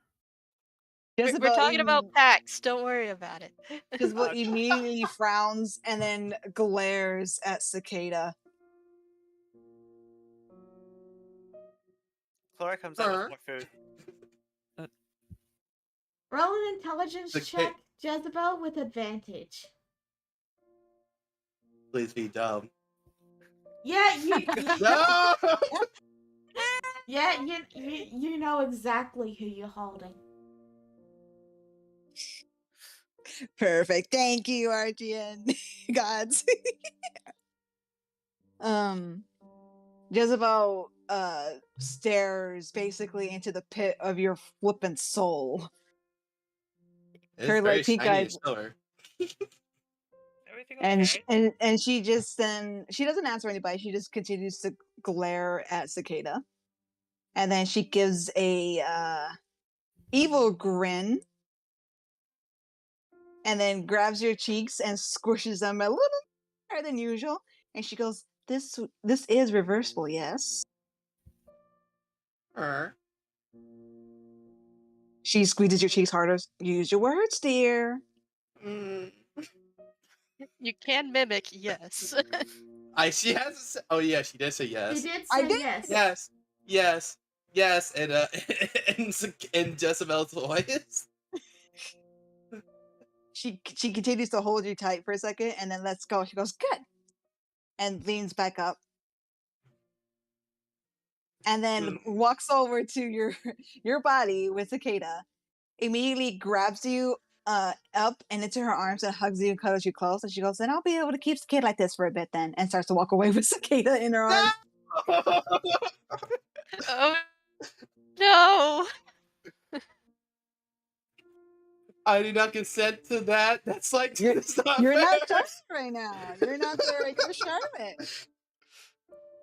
We're Jezebel. talking about packs. Don't worry about it. Jezebel immediately frowns and then glares at Cicada. Flora comes out with more food. Roll an intelligence The check, Jezebel, with advantage. Please be dumb. Yeah, No. yeah, you know exactly who you're holding. Perfect. Thank you, RGN gods. Jezebel stares basically into the pit of your flippant soul. It's Her, very like, pink shiny eyes. and shoulder. Everything And okay? and she just then she doesn't answer anybody. She just continues to glare at Cicada, and then she gives a evil grin, and then grabs your cheeks and squishes them a little higher than usual. And she goes, "This is reversible, yes." She squeezes your cheeks harder. Use your words, dear. Mm. You can mimic, yes. She has. Oh yeah, she did say She yes. did I say did. yes. Yes, and in Jezebel's voice. She continues to hold you tight for a second, and then lets go. She goes, "Good," and leans back up, and then walks over to your body with Cicada. Immediately grabs you up and into her arms and hugs you and cuddles you close. And she goes, "Then I'll be able to keep Cicada like this for a bit then," and starts to walk away with Cicada in her arms. Oh no! I do not consent to that. That's like You're, it's not you're fair. not Charlotte right now. You're not the regular Charlotte.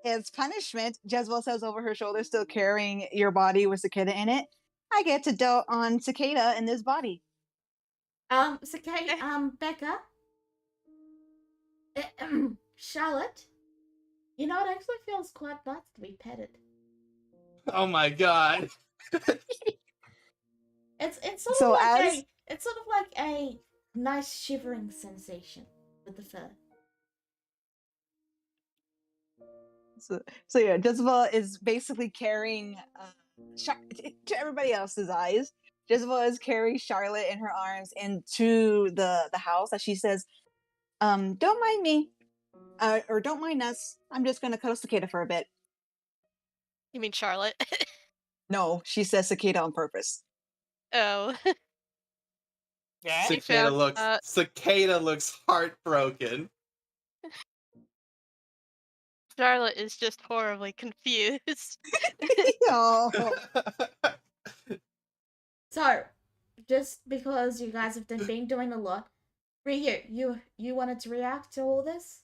As punishment, Jezebel says over her shoulder, still carrying your body with Cicada in it, "I get to dote on Cicada in this body." Becca, Charlotte, you know, it actually feels quite nice to be petted. Oh my god. It's sort So of like as a nice shivering sensation with the fur. so yeah, Jezebel is basically carrying to everybody else's eyes. Jezebel is carrying Charlotte in her arms into the house as she says, don't mind me. Or don't mind us. I'm just gonna cuddle Cicada for a bit. You mean Charlotte? No, she says Cicada on purpose. Oh. Yeah. She found Cicada looks heartbroken. Charlotte is just horribly confused. Oh. So, just because you guys have been doing a lot, Ryu, you wanted to react to all this?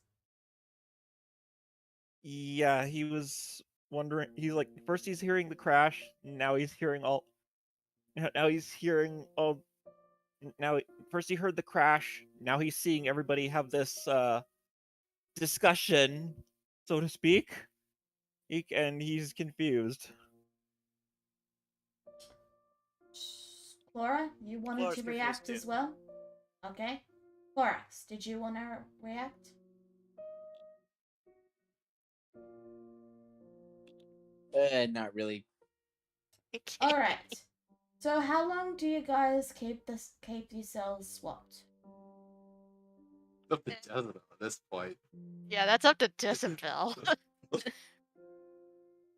Yeah, he was wondering. He's like, first he's hearing the crash. Now he's hearing all. Now he's hearing all. Now, first he heard the crash. Now he's seeing everybody have this discussion, so to speak. And he's confused. Clara, you wanted Clara's to confused react too. as well? Okay. Clorax, did you want to react? Not really. Alright. So how long do you guys keep yourselves swapped? Up to Jezebel at this point. Yeah, that's up to Jezebel.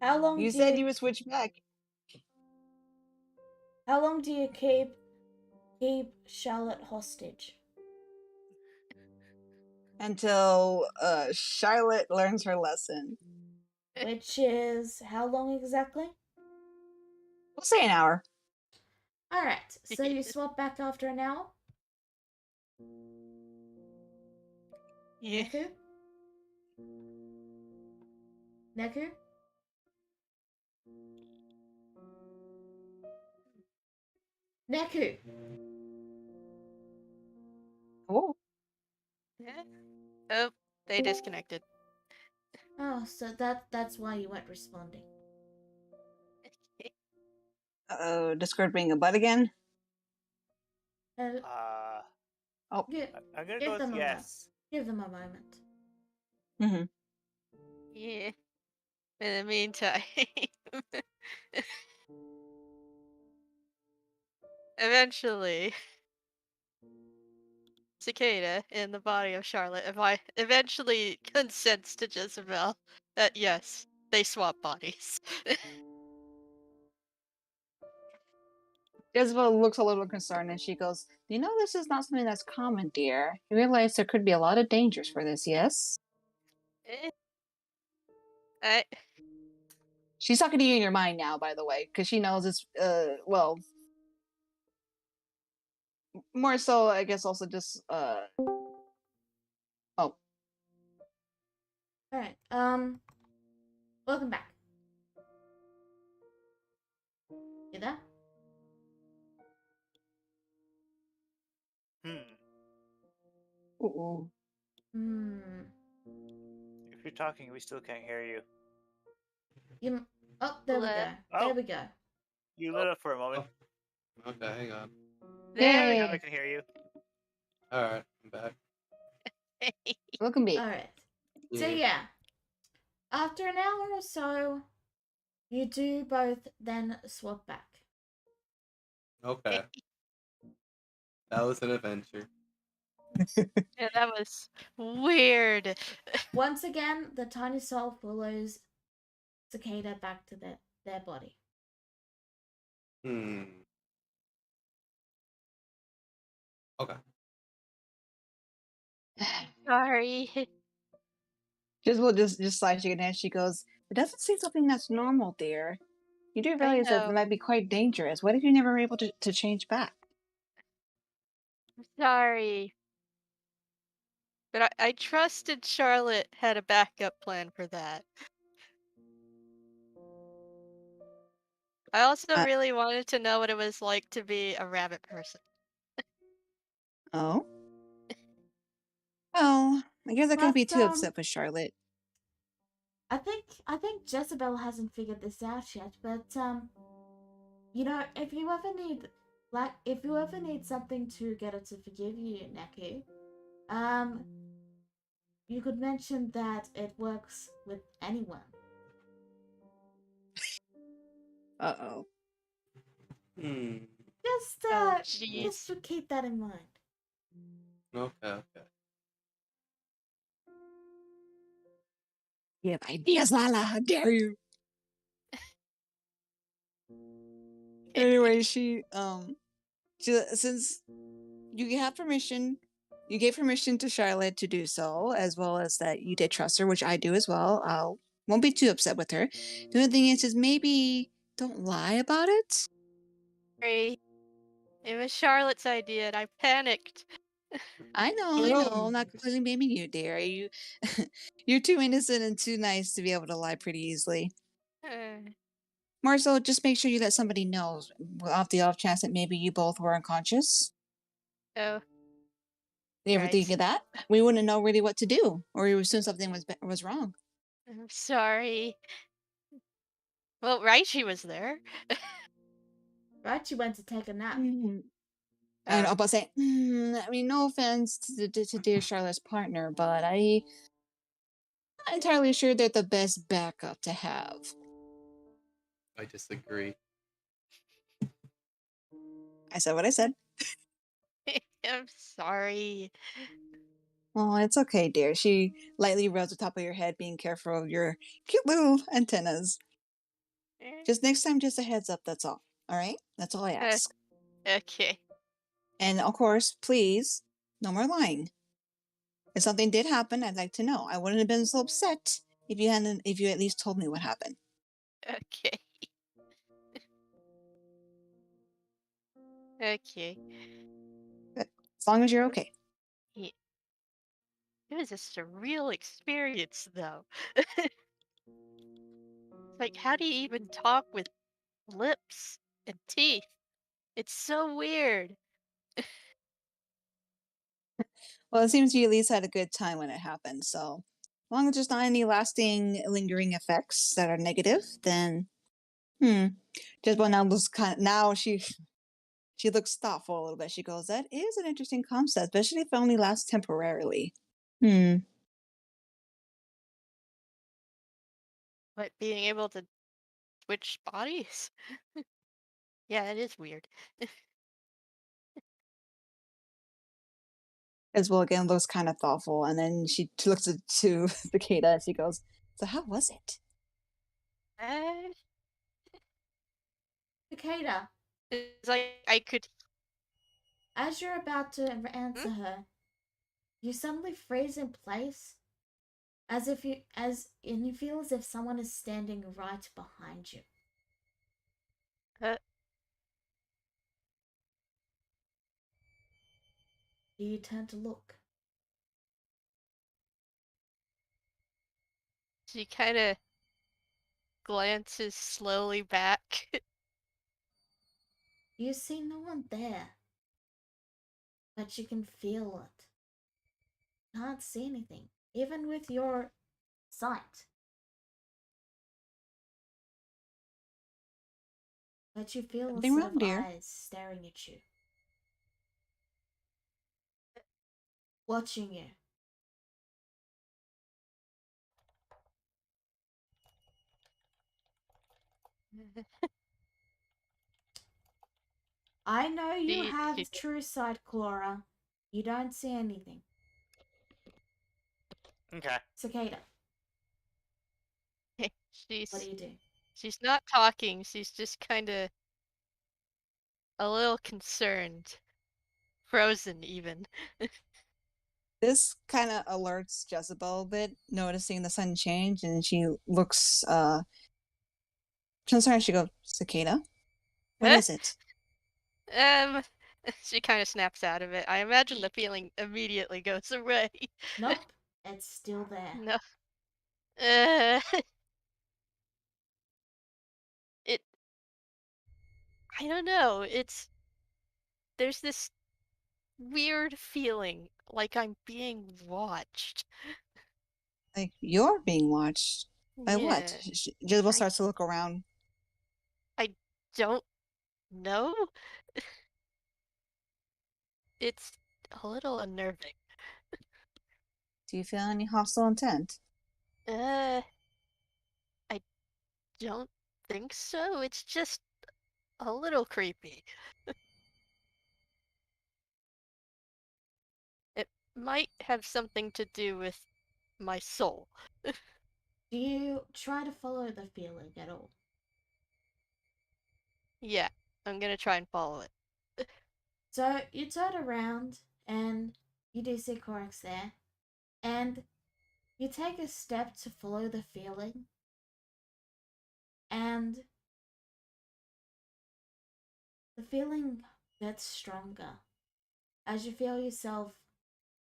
How long You do said you you would switch back. How long do you keep Charlotte hostage? Until Charlotte learns her lesson. Which is how long exactly? We'll say an hour. Alright, so you swap back after an hour? Yeah. Neku? Neku? Neku! Oh. Yeah. Oh, they disconnected. Oh, so that's why you weren't responding. Uh-oh, Discord being a butt again? I'm gonna go Give with them yes. Give them a moment. Mm-hmm. Yeah. In the meantime, eventually, Cicada in the body of Charlotte eventually consents to Jezebel that yes, they swap bodies. Jezebel looks a little concerned and she goes, you know this is not something that's common, dear. You realize there could be a lot of dangers for this, yes? Eh. I She's talking to you in your mind now, by the way, because she knows it's, well, more so, I guess, also just, oh. Alright, welcome back. You there? Ooh. If you're talking, we still can't hear you. Oh, there we go. Oh. There we go. You lit up for a moment. Okay, hang on. there Yay. Now I can hear you. Alright, I'm back. Welcome back. Alright. So yeah. After an hour or so, you do both then swap back. Okay. That was an adventure. Yeah, that was weird. Once again, the tiny soul follows Cicada back to their body. Okay. Sorry. Jezebel just sighs shaking her head. She goes, it doesn't seem something that's normal, dear. You do realize that know. it might be quite dangerous. What if you never were able to change back? Sorry. But I trusted Charlotte had a backup plan for that. I also really wanted to know what it was like to be a rabbit person. Oh? Well, I guess I can't be But, too upset with Charlotte. I think Jezebel hasn't figured this out yet, but You know, if you ever need something to get her to forgive you, Neku, you could mention that it works with anyone. Uh-oh. Just Oh, just jeez. to keep that in mind. Okay. You have ideas, Lala. How dare you? Anyway, since you have permission, you gave permission to Charlotte to do so, as well as that you did trust her, which I do as well. I won't be too upset with her. The only thing is maybe don't lie about it. Sorry. It was Charlotte's idea and I panicked. I know. I'm not completely blaming you, dear. You're too innocent and too nice to be able to lie pretty easily. More so, just make sure you let somebody know, off the off chance that maybe you both were unconscious. Oh, You ever right. think of that? We wouldn't know really what to do, or we would assume something was wrong. I'm sorry. Well, Raichi was there. Right? You went to take a nap. And I'll about say, I mean, no offense to dear Charlotte's partner, but I'm not entirely sure they're the best backup to have. I disagree. I said what I said. I'm sorry. Oh, it's okay, dear. She lightly rubs the top of your head, being careful of your cute little antennas. Just next time, just a heads up, that's all. All right? That's all I ask. Okay. And of course, please, no more lying. If something did happen, I'd like to know. I wouldn't have been so upset if you at least told me what happened. Okay. Okay. Good. As long as you're okay. Yeah. It was a surreal experience, though. Like, how do you even talk with lips and teeth? It's so weird. Well, it seems you at least had a good time when it happened. So, as long as there's not any lasting, lingering effects that are negative, then, Jezebel now looks now she looks thoughtful a little bit. She goes, "That is an interesting concept, especially if it only lasts temporarily." But being able to switch bodies? Yeah, it is weird. Jezebel again looks kind of thoughtful, and then she looks to Cicada and she goes, "So how was it?" Uh, Cicada, it's like I could. as you're about to answer her, you suddenly freeze in place, and you feel as if someone is standing right behind you. Uh, Do you turn to look? she kind of glances slowly back. You see no one there, but you can feel it. Can't see anything, even with your sight. But you feel a Nothing set wrong, of dear. eyes staring at you, watching you. I know you have true sight, Clara. You don't see anything. Okay. Cicada, what do she's you do? she's not talking. She's just kind of a little concerned, frozen even. This kind of alerts Jezebel a bit, noticing the sudden change, and she looks concerned. She goes, "Cicada, what is it?" Um, she kind of snaps out of it. I imagine the feeling immediately goes away. Nope, it's still there. No. Uh, it. I don't know. There's this weird feeling like I'm being watched. Like, you're being watched. By what? Yeah. Jezebel I starts to look around. I don't no. It's a little unnerving. Do you feel any hostile intent? I don't think so. It's just a little creepy. It might have something to do with my soul. Do you try to follow the feeling at all? Yeah, I'm gonna try and follow it. So you turn around and you do see Corax there, and you take a step to follow the feeling, and the feeling gets stronger as you feel yourself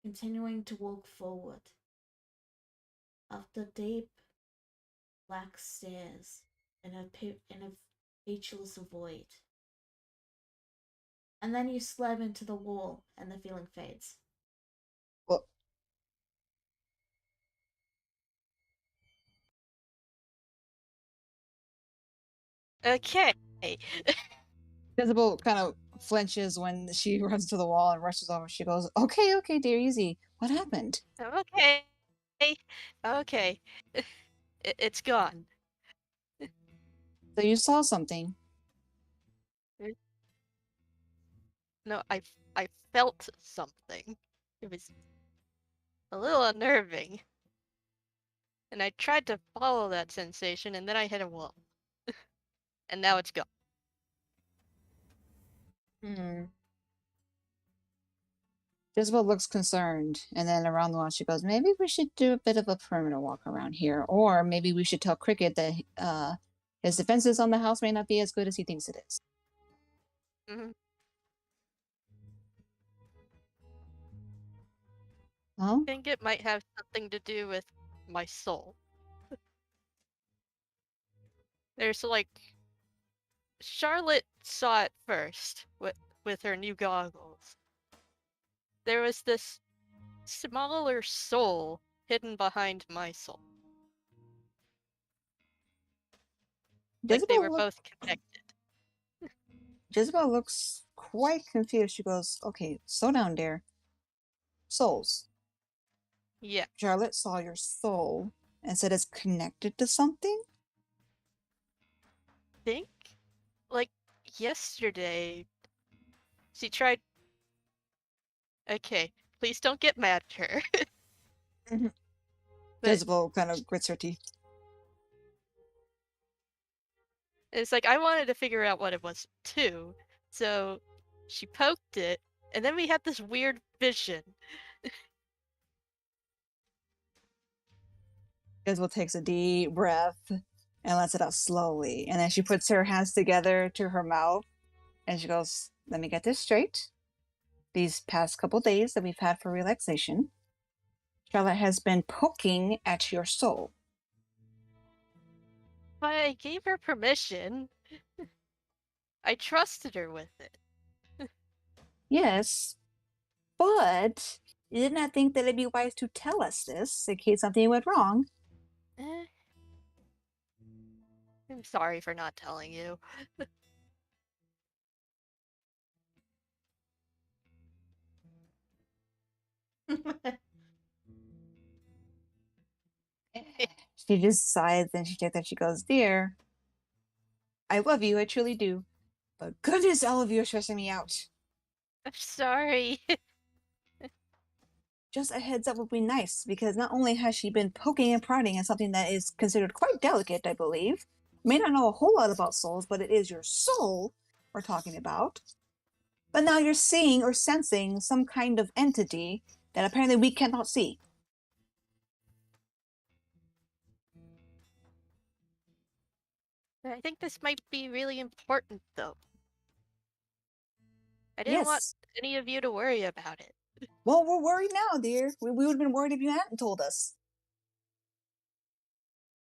continuing to walk forward up the deep black stairs in a featureless void. And then you slam into the wall and the feeling fades. Well, Okay. Isabel kind of flinches when she runs to the wall and rushes over. She goes, "Okay, okay, dear, easy. What happened?" Okay. Okay. It's gone. So you saw something. No, I felt something. It was a little unnerving. And I tried to follow that sensation, and then I hit a wall. And now it's gone. Hmm. Isabel looks concerned, and then around the wall she goes, "Maybe we should do a bit of a perimeter walk around here, or maybe we should tell Cricket that his defenses on the house may not be as good as he thinks it is." Mm-hmm. Oh, I think it might have something to do with my soul. There's like Charlotte saw it first with her new goggles. There was this smaller soul hidden behind my soul. Like they were both connected. Jezebel looks quite confused. She goes, "Okay, slow down, dear. Souls. Yeah. Charlotte saw your soul and said it's connected to something?" Think like yesterday she tried. Okay, please don't get mad at her. But Jezebel kind of grits her teeth. it's like I wanted to figure out what it was too. So she poked it, and then we had this weird vision. Jezebel takes a deep breath and lets it out slowly. And then she puts her hands together to her mouth and she goes, "Let me get this straight. These past couple days that we've had for relaxation, Charlotte has been poking at your soul." But I gave her permission. I trusted her with it. "Yes, but you did not think that it'd be wise to tell us this in case something went wrong." Eh. I'm sorry for not telling you. She just sighs and she takes that. She goes, "Dear, I love you. I truly do. But goodness, all of you are stressing me out. I'm sorry. Just a heads up would be nice, because not only has she been poking and prodding at something that is considered quite delicate, I believe. May not know a whole lot about souls, but it is your soul we're talking about. But now you're seeing or sensing some kind of entity that apparently we cannot see." I think this might be really important, though. I didn't want Yes. any of you to worry about it. Well, we're worried now, dear. We would have been worried if you hadn't told us.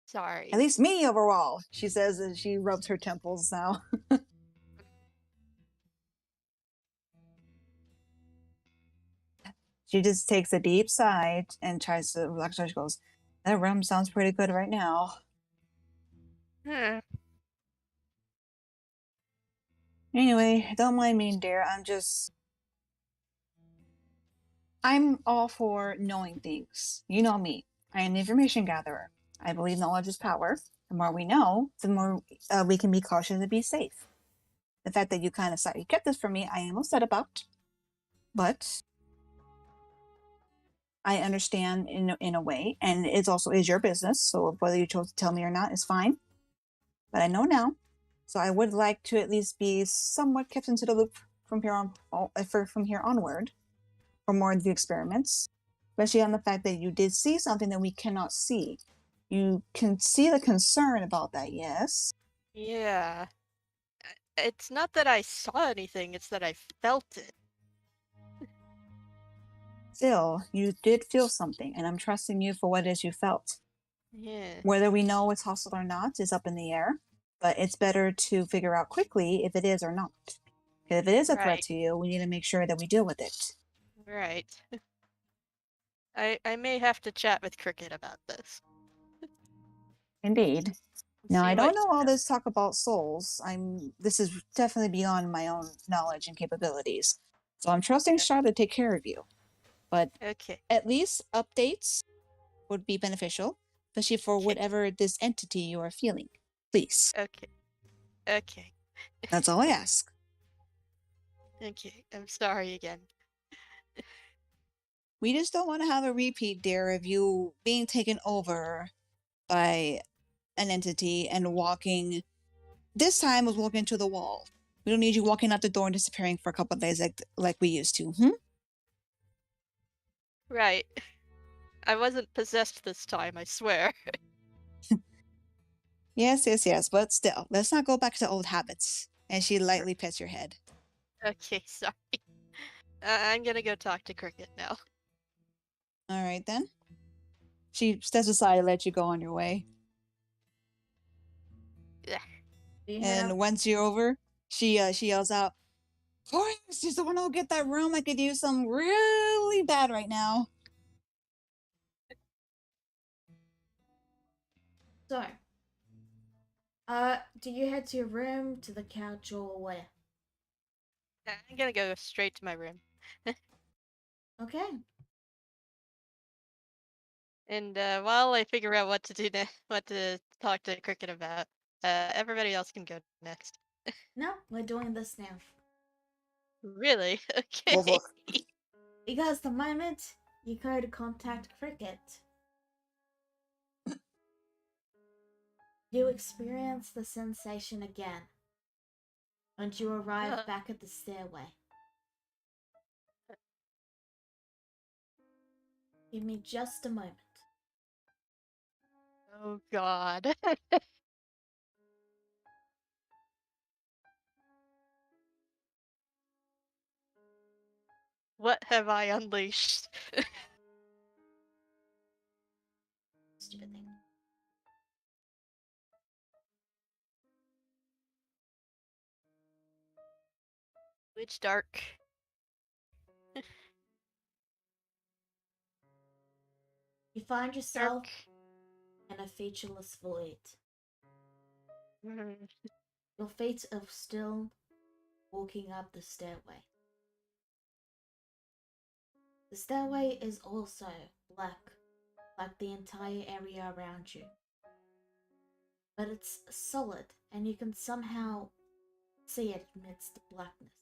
Sorry. At least me overall, she says as she rubs her temples now. She just takes a deep sigh and tries to relax her. She goes, "That rum sounds pretty good right now." Hmm. Anyway, don't mind me, dear. I'm all for knowing things. You know me. I am the information gatherer. I believe knowledge is power. The more we know, the more we can be cautious and be safe. The fact that you kind of slightly kept this from me, I am upset about. But I understand in a way, and it also is your business. So whether you chose to tell me or not is fine. But I know now, so I would like to at least be somewhat kept into the loop from here on, from here onward, for more of the experiments, especially on the fact that you did see something that we cannot see. You can see the concern about that, yes. Yeah. It's not that I saw anything, it's that I felt it. Still, you did feel something, and I'm trusting you for what it is you felt. Yeah. Whether we know it's hostile or not is up in the air, but it's better to figure out quickly if it is or not. If it is a threat Right. to you, we need to make sure that we deal with it. Right. I may have to chat with Cricket about this. Indeed. Now, See I what don't know all this talk about souls. This is definitely beyond my own knowledge and capabilities. So I'm trusting Charlotte to take care of you. But Okay. at least updates would be beneficial, especially for Okay. whatever this entity you are feeling. Please. Okay. Okay. That's all I ask. Okay. I'm sorry again. We just don't want to have a repeat, dear, of you being taken over by an entity and walking. This time was walking to the wall. We don't need you walking out the door and disappearing for a couple of days like we used to. Right. I wasn't possessed this time, I swear. Yes. But still, let's not go back to old habits. And she lightly pets your head. Okay, sorry. I'm gonna go talk to Cricket now. All right then. She steps aside to let you go on your way. And once you're over, she yells out, "Horace, you someone go get that room? I could use some really bad right now." So, do you head to your room, to the couch, or where? I'm gonna go straight to my room. Okay. And while I figure out what to do what to talk to Cricket about, everybody else can go next. No, we're doing this now. Really? Okay. Well, look. Because the moment you go to contact Cricket, you experience the sensation again. And you arrive back at the stairway. Give me just a moment. Oh god. What have I unleashed? Stupid thing. Which dark? You find yourself Dark. in a featureless void. Mhm. Your feet are still walking up the stairway. The stairway is also black, like the entire area around you. But it's solid, and you can somehow see it amidst the blackness,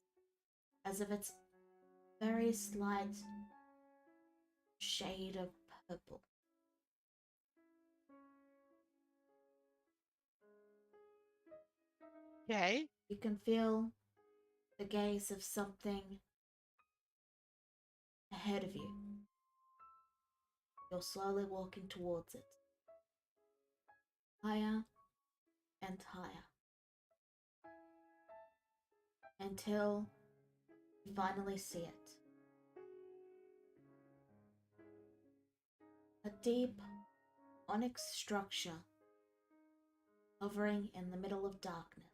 as if it's very slight shade of purple. Okay. You can feel the gaze of something ahead of you. You're slowly walking towards it. Higher and higher. Until you finally see it. A deep onyx structure hovering in the middle of darkness.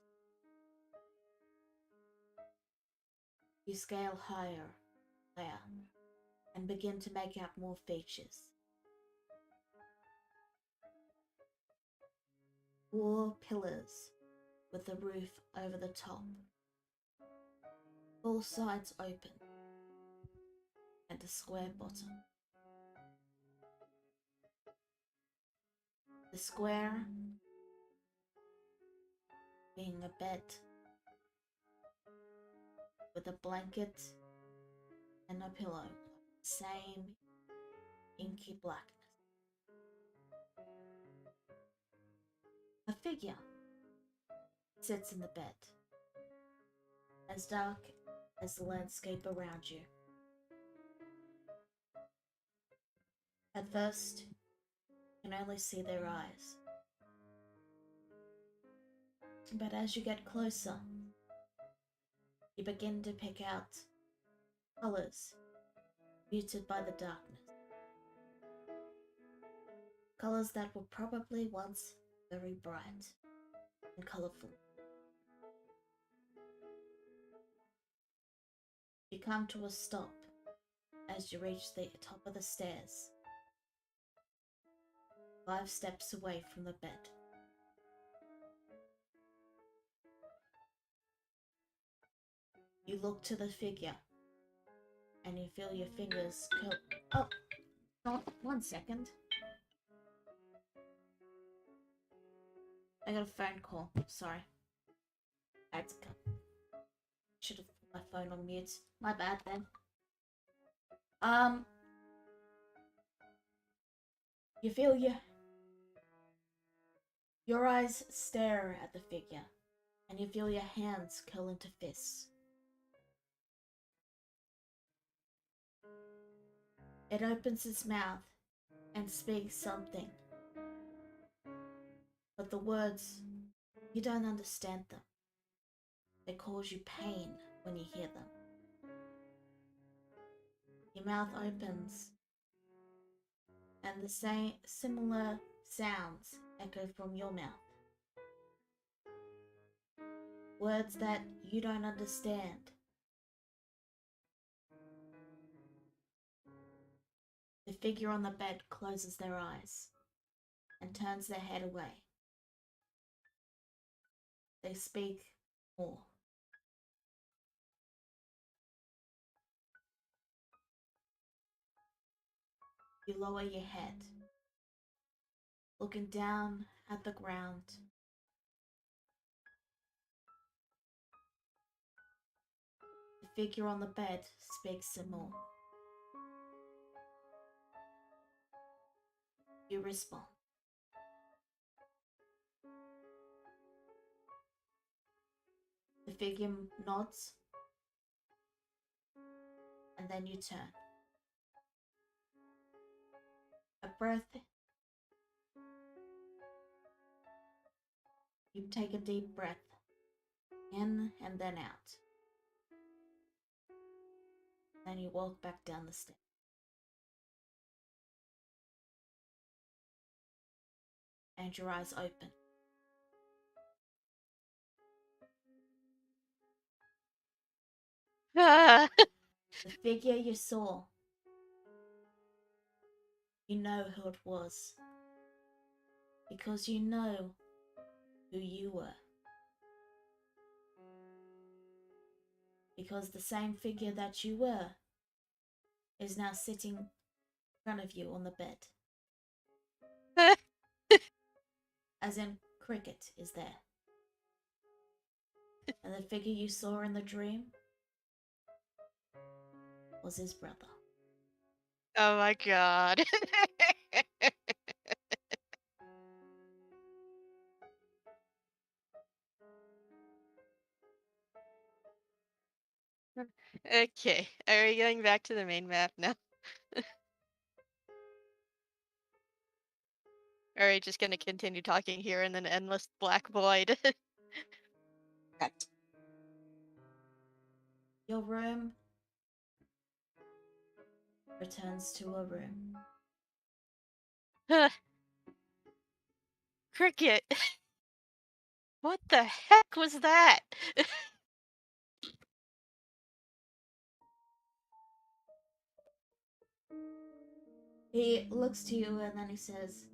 You scale higher, and begin to make out more features. 4 pillars with a roof over the top. All sides open, and a square bottom. The square being a bed with a blanket and a pillow, same inky blackness. A figure sits in the bed, as dark as the landscape around you. At first, you can only see their eyes. But as you get closer, you begin to pick out colors muted by the darkness. Colors that were probably once very bright and colorful. You come to a stop as you reach the top of the stairs, 5 steps away from the bed. You look to the figure and you feel your fingers curl. Oh, 1 second. I got a phone call. Sorry. I had to come. Should have put my phone on mute. My bad then. You feel your eyes stare at the figure, and you feel your hands curl into fists. It opens its mouth and speaks something, but the words, you don't understand them. They cause you pain when you hear them. Your mouth opens, and the same similar sounds echo from your mouth. Words that you don't understand. The figure on the bed closes their eyes and turns their head away. They speak more. You lower your head, looking down at the ground. The figure on the bed speaks some more. You respond. The figure nods, and then you turn. A breath. You take a deep breath, in and then out. Then you walk back down the stairs. And your eyes open. Ah. The figure you saw, you know who it was. Because you know who you were. Because the same figure that you were is now sitting in front of you on the bed. As in, Cricket is there. And the figure you saw in the dream was his brother. Oh my god. Okay, are we going back to the main map now? Or are we just gonna continue talking here in an endless black void? Cut. Your room returns to a room. Cricket! What the heck was that? He looks to you and then he says,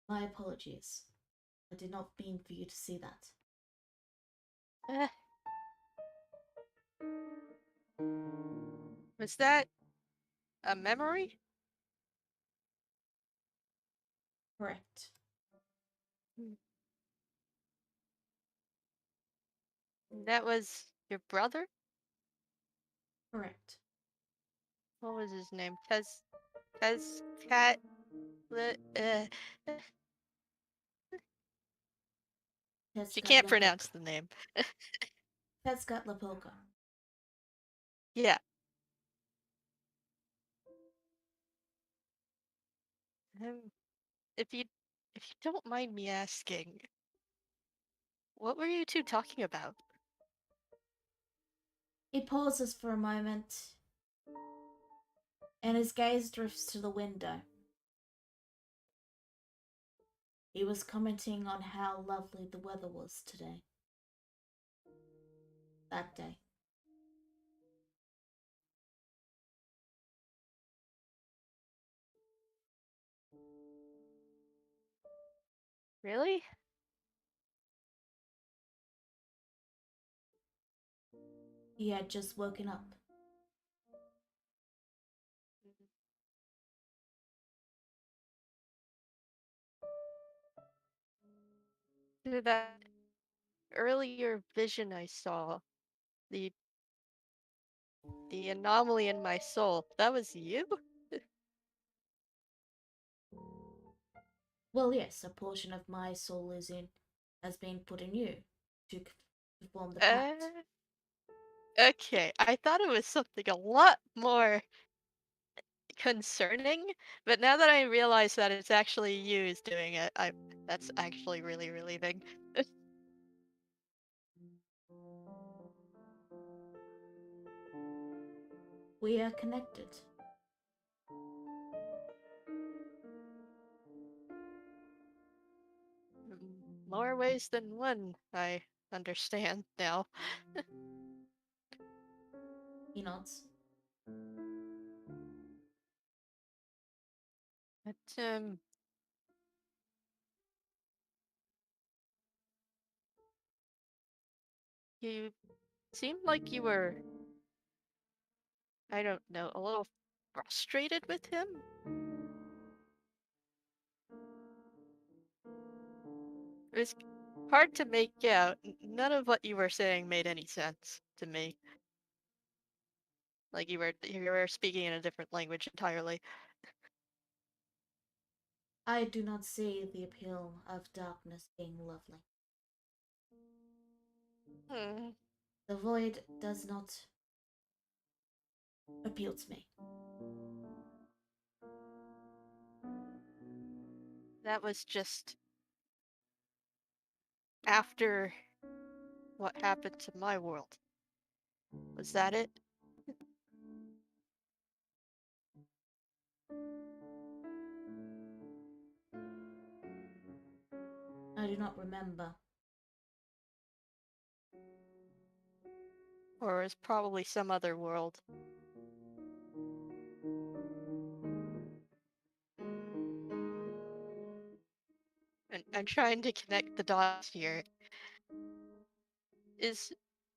"My apologies. I did not mean for you to see that." Eh. Was that a memory? Correct. That was your brother? Correct. What was his name? Tez Cat. She can't pronounce the name. Tezcatlipoca. Yeah. If you don't mind me asking, what were you two talking about? He pauses for a moment, and his gaze drifts to the window. He was commenting on how lovely the weather was today. That day. Really? He had just woken up. That earlier vision I saw, the anomaly in my soul, that was you? Well, yes, a portion of my soul has been put in you to form the pact. Okay, I thought it was something a lot more concerning, but now that I realize that it's actually you who's doing it, that's actually really relieving. We are connected. More ways than one, I understand now. He nods. But, you seemed like you were, I don't know, a little frustrated with him? It was hard to make out. None of what you were saying made any sense to me. Like you were speaking in a different language entirely. I do not see the appeal of darkness being lovely. Hmm. The void does not appeal to me. That was just after what happened to my world. Was that it? I do not remember. Or was probably some other world? And I'm trying to connect the dots here.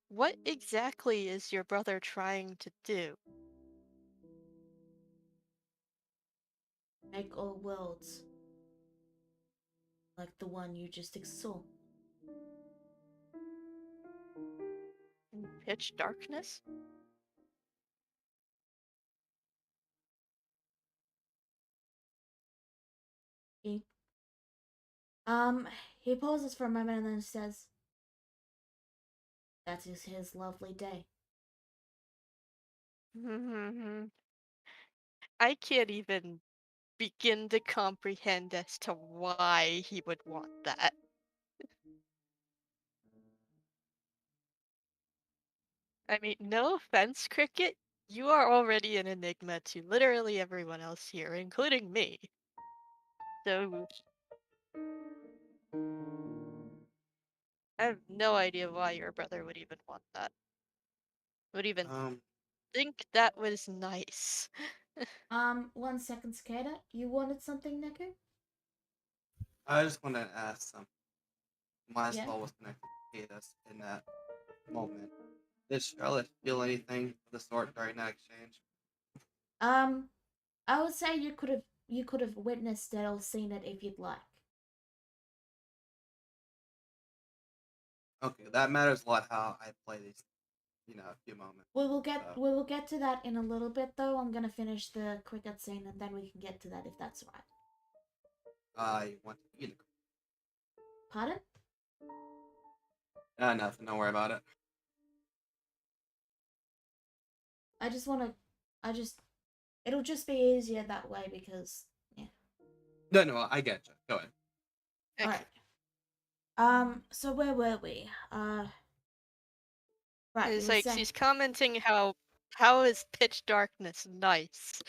What exactly is your brother trying to do? Make all worlds like the one you just saw. In pitch darkness? He um he pauses for a moment and then says, "That is his lovely day." I can't even begin to comprehend as to why he would want that. I mean, no offense, Cricket. You are already an enigma to literally everyone else here, including me. So, I have no idea why your brother would even want that. Would even think that was nice. 1 second, Cicada. You wanted something, Neku? I just wanted to ask some. My Yeah? soul was connected to Cicadas in that moment. Did Charlotte feel anything of the sort during that exchange? I would say you could have witnessed it or seen it if you'd like. Okay, that matters a lot how I play these, a few moments. We will get to that in a little bit though. I'm gonna finish the cricket scene and then we can get to that if that's right. I want to be in the. Pardon? Nothing. Don't worry about it. I just wanna it'll just be easier that way because yeah. No, I get you. Go ahead. Okay. Alright. So where were we? Right, you It's were like saying she's commenting how is pitch darkness nice.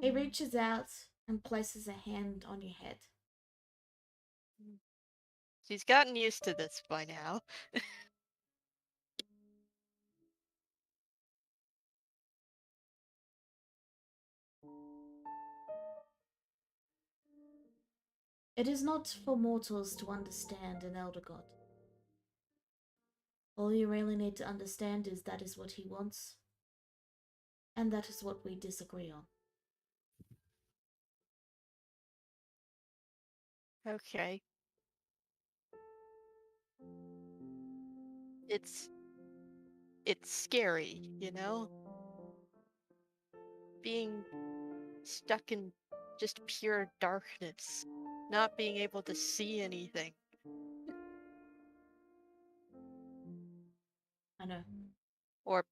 he reaches out and places a hand on your head. She's gotten used to this by now. It is not for mortals to understand an elder god. All you really need to understand is that is what he wants, and that is what we disagree on. Okay. It's scary, you know? Being stuck in just pure darkness, not being able to see anything. I know. Or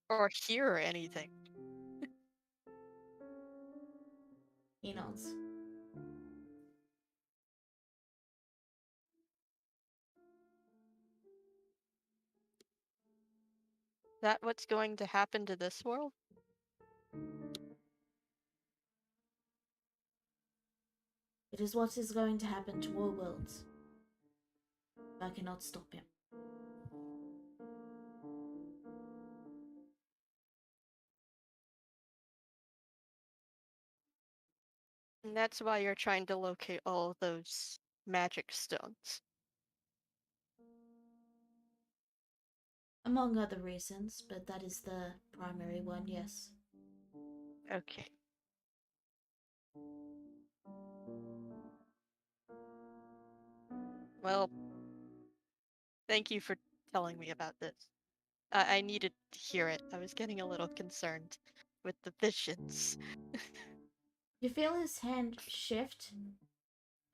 hear anything. He nods. That what's going to happen to this world? It is what is going to happen to all worlds. I cannot stop him. And that's why you're trying to locate all those magic stones. Among other reasons, but that is the primary one, yes. Okay. Well, thank you for telling me about this. I needed to hear it. I was getting a little concerned with the visions. You feel his hand shift,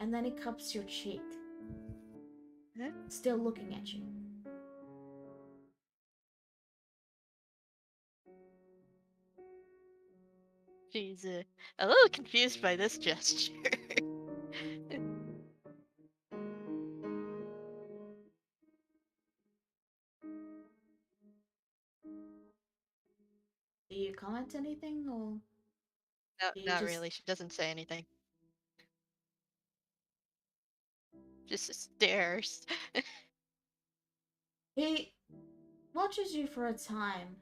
and then he cups your cheek, Huh? still looking at you. She's a little confused by this gesture. Do you comment anything, or No, do you not just... really. She doesn't say anything. Just stares. He watches you for a time,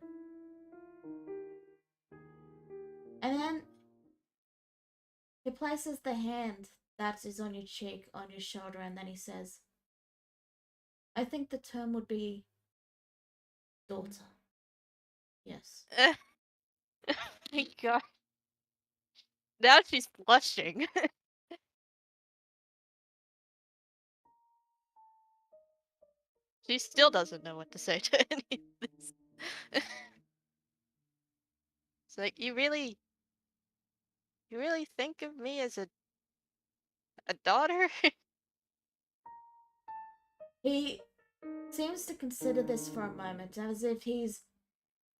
and then he places the hand that is on your cheek on your shoulder, and then he says, I think the term would be daughter. Yes. My God. Now she's blushing. She still doesn't know what to say to any of this. It's like you really think of me as a daughter? He seems to consider this for a moment, as if he's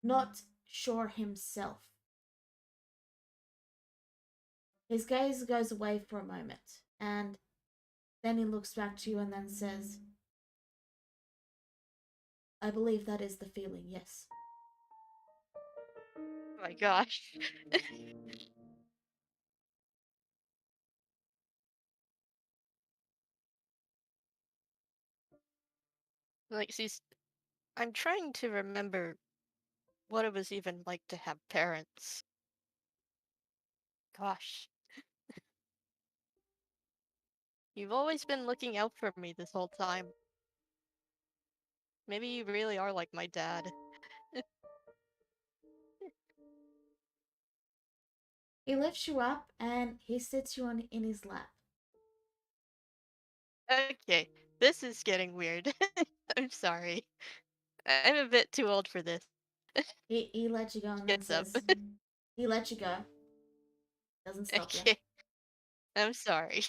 not sure himself. His gaze goes away for a moment, and then he looks back to you and then says, I believe that is the feeling, yes. Oh my gosh. Like I'm trying to remember what it was even like to have parents. Gosh. You've always been looking out for me this whole time. Maybe you really are like my dad. He lifts you up and he sits you in his lap. Okay, this is getting weird. I'm sorry. I'm a bit too old for this. He lets you go and then Gets up. says, he lets you go. Doesn't stop you. Okay, I'm sorry.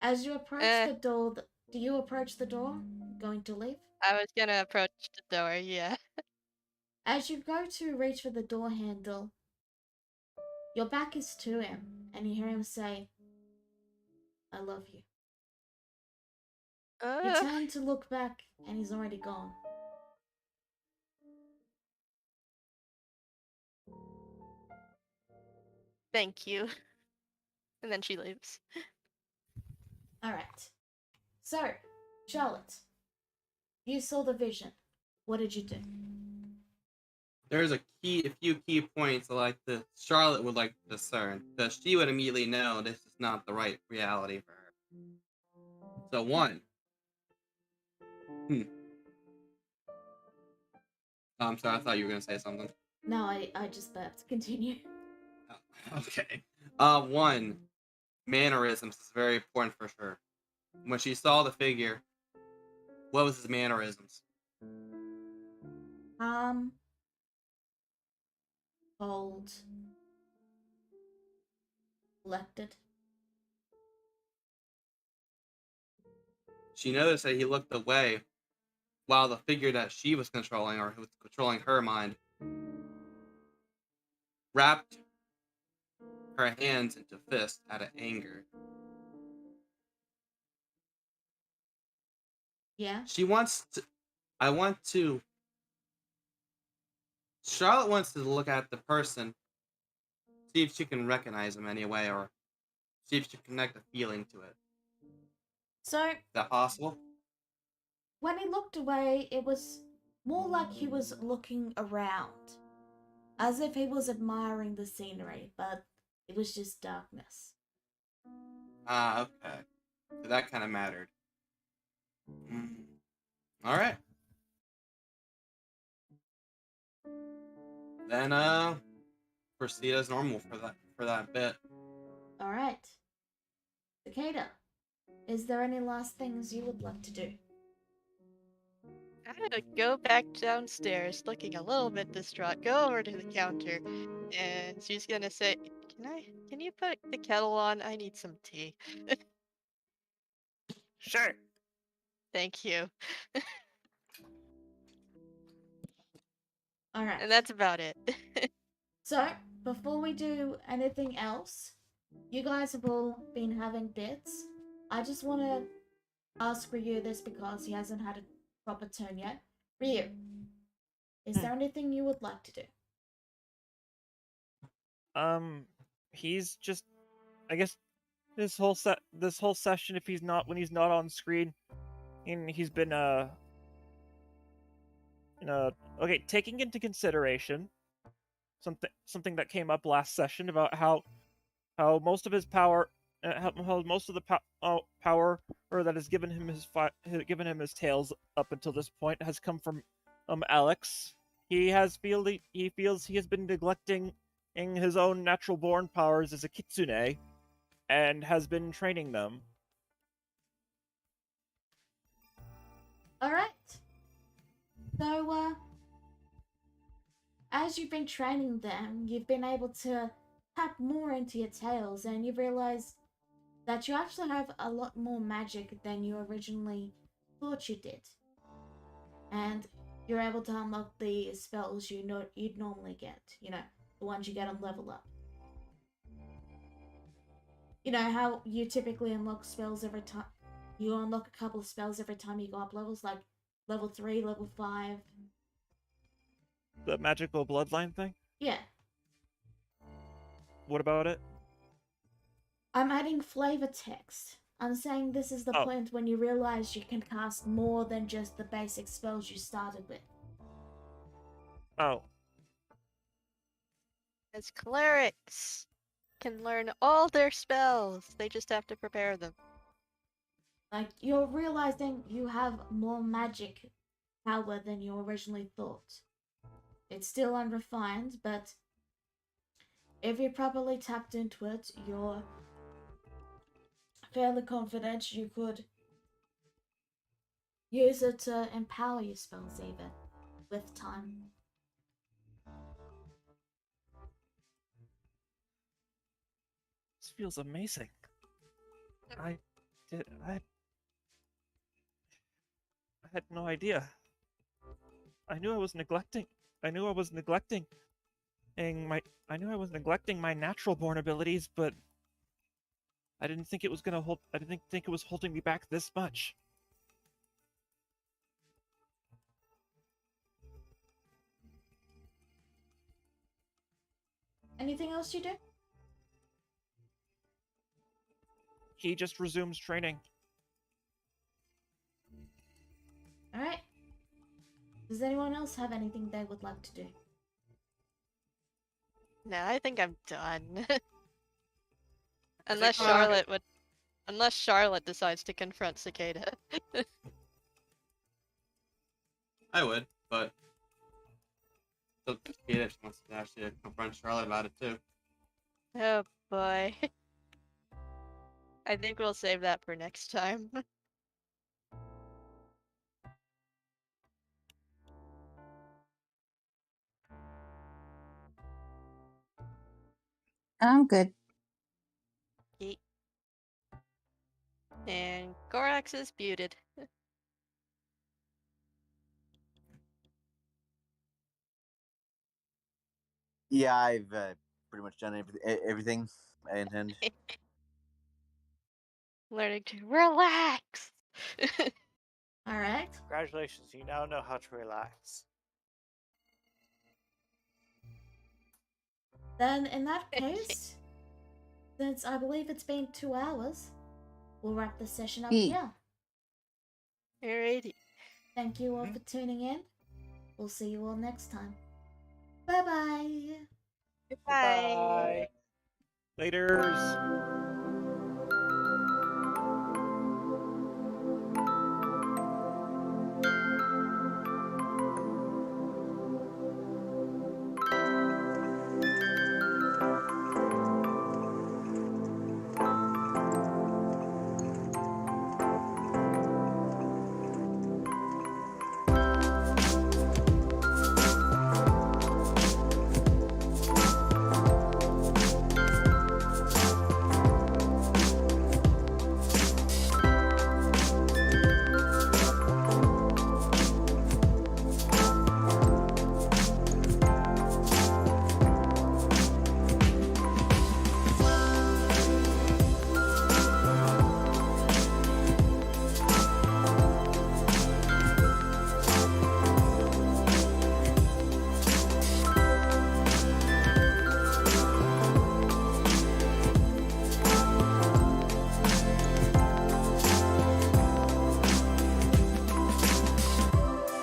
As you approach the door, do you approach the door? Going to leave? I was gonna approach the door, yeah. As you go to reach for the door handle, your back is to him, and you hear him say, I love you. You turn to look back, and he's already gone. Thank you. And then she leaves. Alright. So, Charlotte, you saw the vision. What did you do? There's a few key points Charlotte would like to discern, because she would immediately know this is not the right reality for her. So 1. Oh, I'm sorry, I thought you were gonna say something. No, I just burped. Continue. Oh, okay. 1. Mannerisms is very important for sure. When she saw the figure, what was his mannerisms? Cold. Collected. She noticed that he looked away while the figure that she was controlling, or who was controlling her mind, wrapped her hands into fists out of anger. Yeah? Charlotte wants to look at the person, see if she can recognize him anyway, or see if she can connect a feeling to it. So, Is that possible? when he looked away, it was more like he was looking around, as if he was admiring the scenery, but it was just darkness. Ah, okay. So that kind of mattered. Alright. Then, proceed as normal for that bit. Alright. Cicada, is there any last things you would like to do? I'm gonna go back downstairs, looking a little bit distraught, go over to the counter, and she's gonna say, can you put the kettle on? I need some tea. Sure. Thank you. Alright. And that's about it. So, before we do anything else, you guys have all been having bits. I just want to ask Ryu this because he hasn't had a proper turn yet. Ryu, is there anything you would like to do? He's just, I guess, this whole session, if when he's not on screen, and he's been okay, taking into consideration something that came up last session about how most of his power, how most of the power or that has given him his tails up until this point has come from Alex. He feels he has been neglecting his own natural born powers as a kitsune, and has been training them. Alright. So, as you've been training them, you've been able to tap more into your tails, and you've realized that you actually have a lot more magic than you originally thought you did. And you're able to unlock the spells you'd normally get, the ones you get on level up. You know how you typically unlock spells every time? You unlock a couple of spells every time you go up levels, like level 3, level 5. The magical bloodline thing? Yeah. What about it? I'm adding flavor text. I'm saying this is the point when you realize you can cast more than just the basic spells you started with. Oh. As clerics. can learn all their spells. They just have to prepare them. Like, you're realizing you have more magic power than you originally thought. It's still unrefined, but if you properly tapped into it, you're fairly confident you could use it to empower your spells even, with time. This feels amazing. I had no idea. I knew I was neglecting my natural born abilities, but I didn't think it was holding me back this much. Anything else you do? He just resumes training. Alright. Does anyone else have anything they would like to do? No, I think I'm done. think, Unless Charlotte decides to confront Cicada. I would, but so Kate wants to actually confront Charlotte about it too. Oh boy. I think we'll save that for next time. I'm good. Yeet. And Gorax is muted. Yeah, I've pretty much done everything I intend. Learning to relax. Alright. Congratulations, you now know how to relax. Then, in that case, since I believe it's been 2 hours, we'll wrap the session up here. Alrighty. Thank you all for tuning in. We'll see you all next time. Bye-bye! Goodbye. Laters.